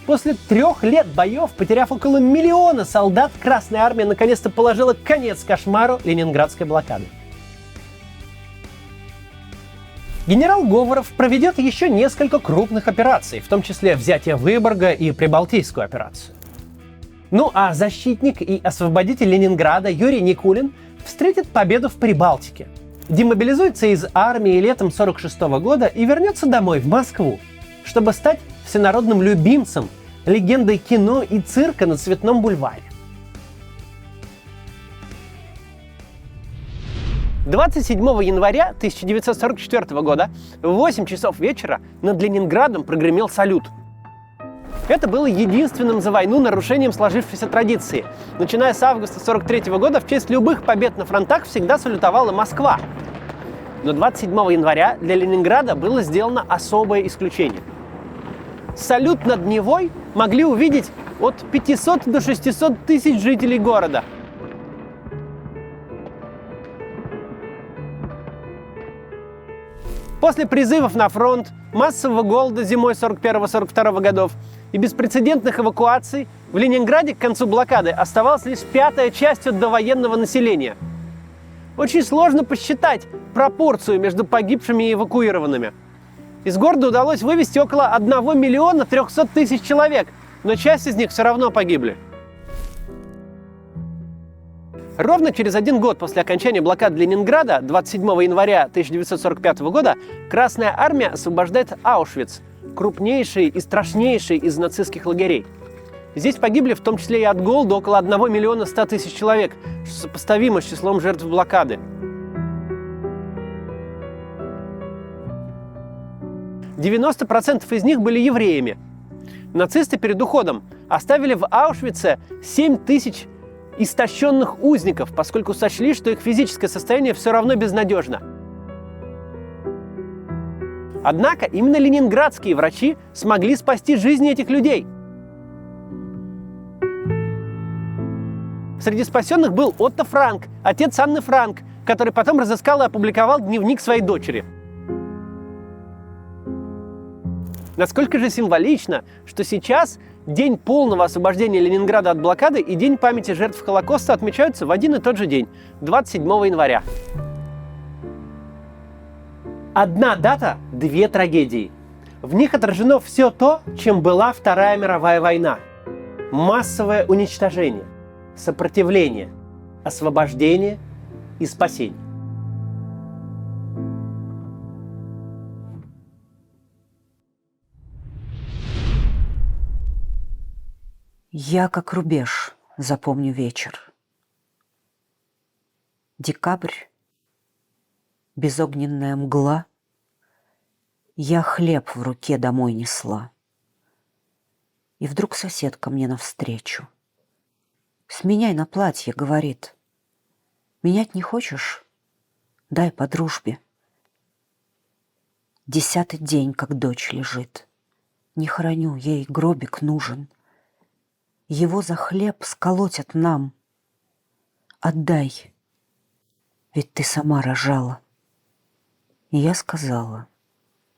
Speaker 1: После 3 лет боев, потеряв около 1 миллиона солдат, Красная армия наконец-то положила конец кошмару ленинградской блокады. Генерал Говоров проведет еще несколько крупных операций, в том числе взятие Выборга и Прибалтийскую операцию. Ну а защитник и освободитель Ленинграда Юрий Никулин встретит победу в Прибалтике, демобилизуется из армии летом 1946 года и вернется домой, в Москву, чтобы стать всенародным любимцем, легендой кино и цирка на Цветном бульваре. 27 января 1944 года в 8 часов вечера над Ленинградом прогремел салют. Это было единственным за войну нарушением сложившейся традиции. Начиная с августа 1943 года в честь любых побед на фронтах всегда салютовала Москва. Но 27 января для Ленинграда было сделано особое исключение. Салют над Невой могли увидеть от 500 до 600 тысяч жителей города. После призывов на фронт, массового голода зимой 41-42 годов и беспрецедентных эвакуаций в Ленинграде к концу блокады оставалась лишь 1/5 часть от довоенного населения. Очень сложно посчитать пропорцию между погибшими и эвакуированными. Из города удалось вывести около 1 миллиона 300 тысяч человек, но часть из них все равно погибли. Ровно через 1 год после окончания блокады Ленинграда, 27 января 1945 года, Красная Армия освобождает Аушвиц, крупнейший и страшнейший из нацистских лагерей. Здесь погибли в том числе и от голода около 1 миллиона 100 тысяч человек, что сопоставимо с числом жертв блокады. 90% из них были евреями. Нацисты перед уходом оставили в Аушвице 7 тысяч истощенных узников, поскольку сочли, что их физическое состояние все равно безнадежно. Однако именно ленинградские врачи смогли спасти жизни этих людей. Среди спасенных был Отто Франк, отец Анны Франк, который потом разыскал и опубликовал дневник своей дочери. Насколько же символично, что сейчас День полного освобождения Ленинграда от блокады и День памяти жертв Холокоста отмечаются в один и тот же день, 27 января. Одна дата – 2 трагедии. В них отражено все то, чем была Вторая мировая война. Массовое уничтожение, сопротивление, освобождение и спасение.
Speaker 2: Я, как рубеж, запомню вечер. Декабрь, безогненная мгла, я хлеб в руке домой несла. И вдруг соседка мне навстречу. «Сменяй на платье», — говорит. «Менять не хочешь? Дай по дружбе». 10-й день, как дочь лежит. Не хороню, ей гробик нужен. Его за хлеб сколотят нам. Отдай, ведь ты сама рожала. И я сказала,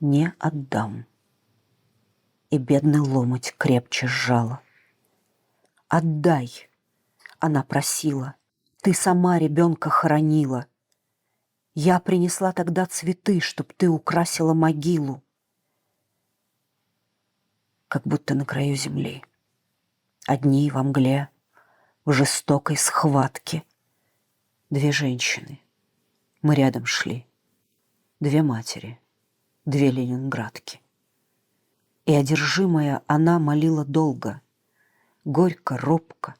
Speaker 2: не отдам. И бедный ломоть крепче сжала. Отдай, она просила, ты сама ребенка хоронила. Я принесла тогда цветы, чтоб ты украсила могилу. Как будто на краю земли. Одни во мгле, в жестокой схватке. 2 женщины. Мы рядом шли. 2 матери, 2 ленинградки. И одержимая она молила долго, горько, робко.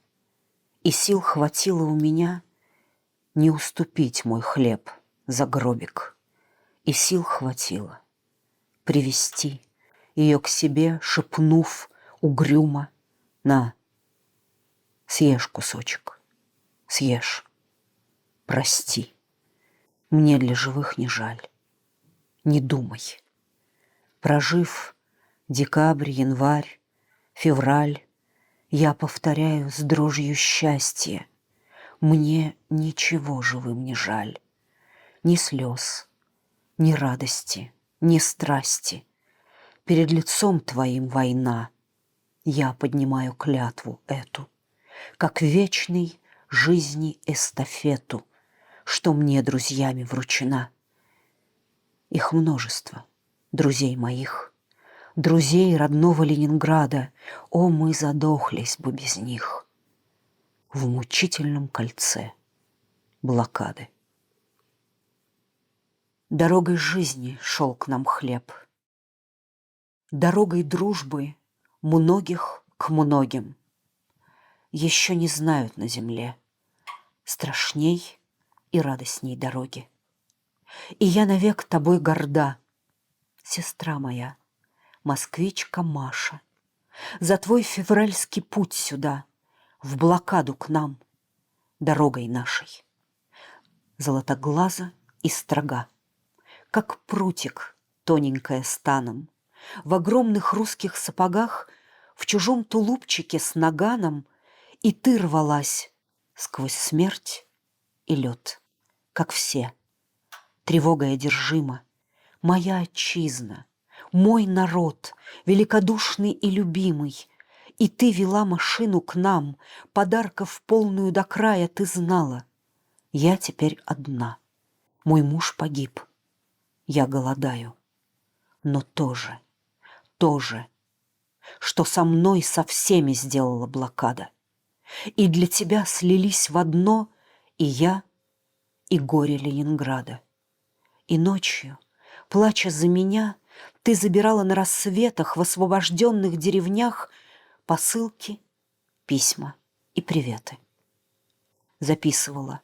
Speaker 2: И сил хватило у меня не уступить мой хлеб за гробик. И сил хватило привести ее к себе, шепнув угрюмо: «На, съешь кусочек, съешь, прости, мне для живых не жаль, не думай». Прожив декабрь, январь, февраль, я повторяю с дрожью счастья: мне ничего живым не жаль, ни слез, ни радости, ни страсти. Перед лицом твоим война. Я поднимаю клятву эту, как вечной жизни эстафету, что мне друзьями вручена. Их множество, друзей моих, друзей родного Ленинграда. О, мы задохлись бы без них в мучительном кольце блокады. Дорогой жизни шел к нам хлеб, дорогой дружбы многих к многим. Еще не знают на земле страшней и радостней дороги. И я навек тобой горда, сестра моя, москвичка Маша, за твой февральский путь сюда, в блокаду к нам, дорогой нашей. Золотоглаза и строга, как прутик тоненькая станом, в огромных русских сапогах, в чужом тулупчике с наганом, и ты рвалась сквозь смерть и лед, как все. Тревогой одержима, моя отчизна, мой народ, великодушный и любимый, и ты вела машину к нам, подарков полную до края ты знала. Я теперь одна, мой муж погиб, я голодаю, но тоже, что со мной со всеми сделала блокада. И для тебя слились в одно и я, и горе Ленинграда. И ночью, плача за меня, ты забирала на рассветах в освобожденных деревнях посылки, письма и приветы. Записывала: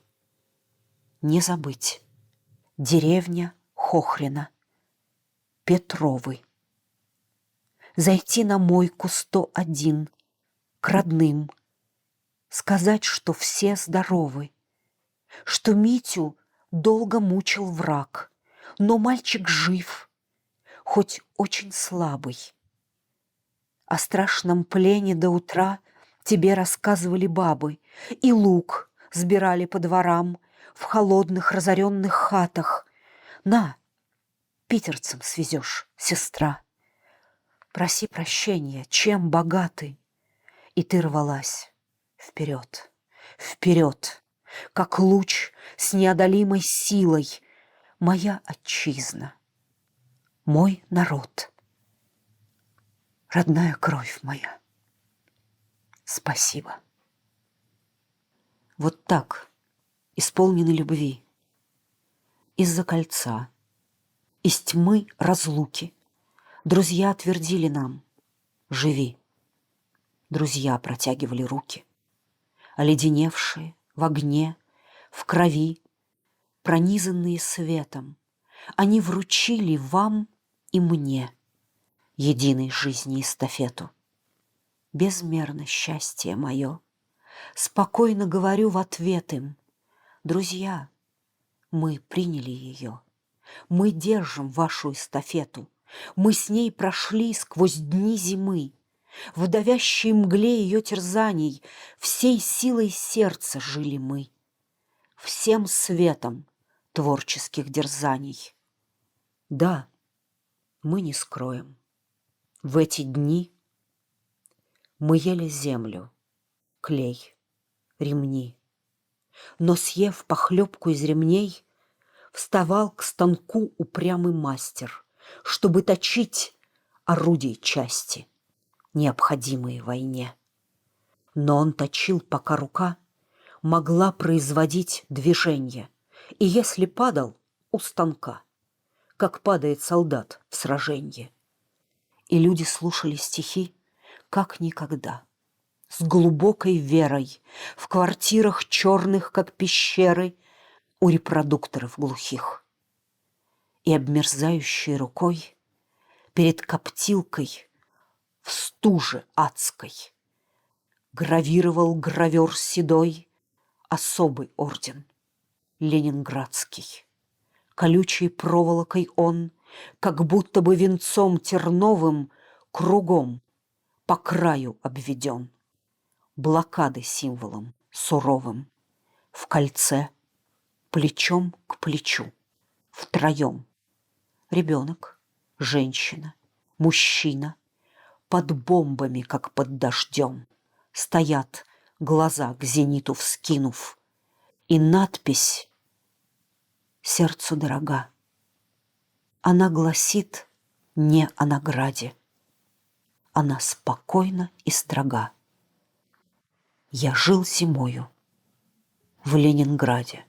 Speaker 2: не забыть, деревня Хохрина, Петровы. Зайти на мойку 101, к родным, сказать, что все здоровы, что Митю долго мучил враг, но мальчик жив, хоть очень слабый. О страшном плене до утра тебе рассказывали бабы, и лук сбирали по дворам в холодных разоренных хатах. На, питерцам свезешь, сестра. Проси прощения, чем богаты. И ты рвалась вперед, вперед, как луч с неодолимой силой. Моя отчизна, мой народ, родная кровь моя. Спасибо. Вот так, исполнены любви, из-за кольца, из тьмы разлуки, друзья твердили нам: живи. Друзья протягивали руки, оледеневшие в огне, в крови, пронизанные светом, они вручили вам и мне единой жизни эстафету. Безмерно счастье мое, спокойно говорю в ответ им: друзья, мы приняли ее, мы держим вашу эстафету, мы с ней прошли сквозь дни зимы, в давящей мгле ее терзаний всей силой сердца жили мы, всем светом творческих дерзаний. Да, мы не скроем, в эти дни мы ели землю, клей, ремни, но, съев похлебку из ремней, вставал к станку упрямый мастер, чтобы точить орудий части, необходимые войне. Но он точил, пока рука могла производить движение, и если падал у станка, как падает солдат в сраженье. И люди слушали стихи, как никогда, с глубокой верой, в квартирах черных, как пещеры, у репродукторов глухих. И обмерзающей рукой перед коптилкой в стуже адской гравировал гравер седой особый орден ленинградский. Колючей проволокой он, как будто бы венцом терновым, кругом по краю обведен, блокады символом суровым, в кольце, плечом к плечу, втроем. Ребенок, женщина, мужчина, под бомбами, как под дождем, стоят, глаза к зениту вскинув, и надпись сердцу дорога. Она гласит не о награде, она спокойна и строга. Я жил зимою в Ленинграде.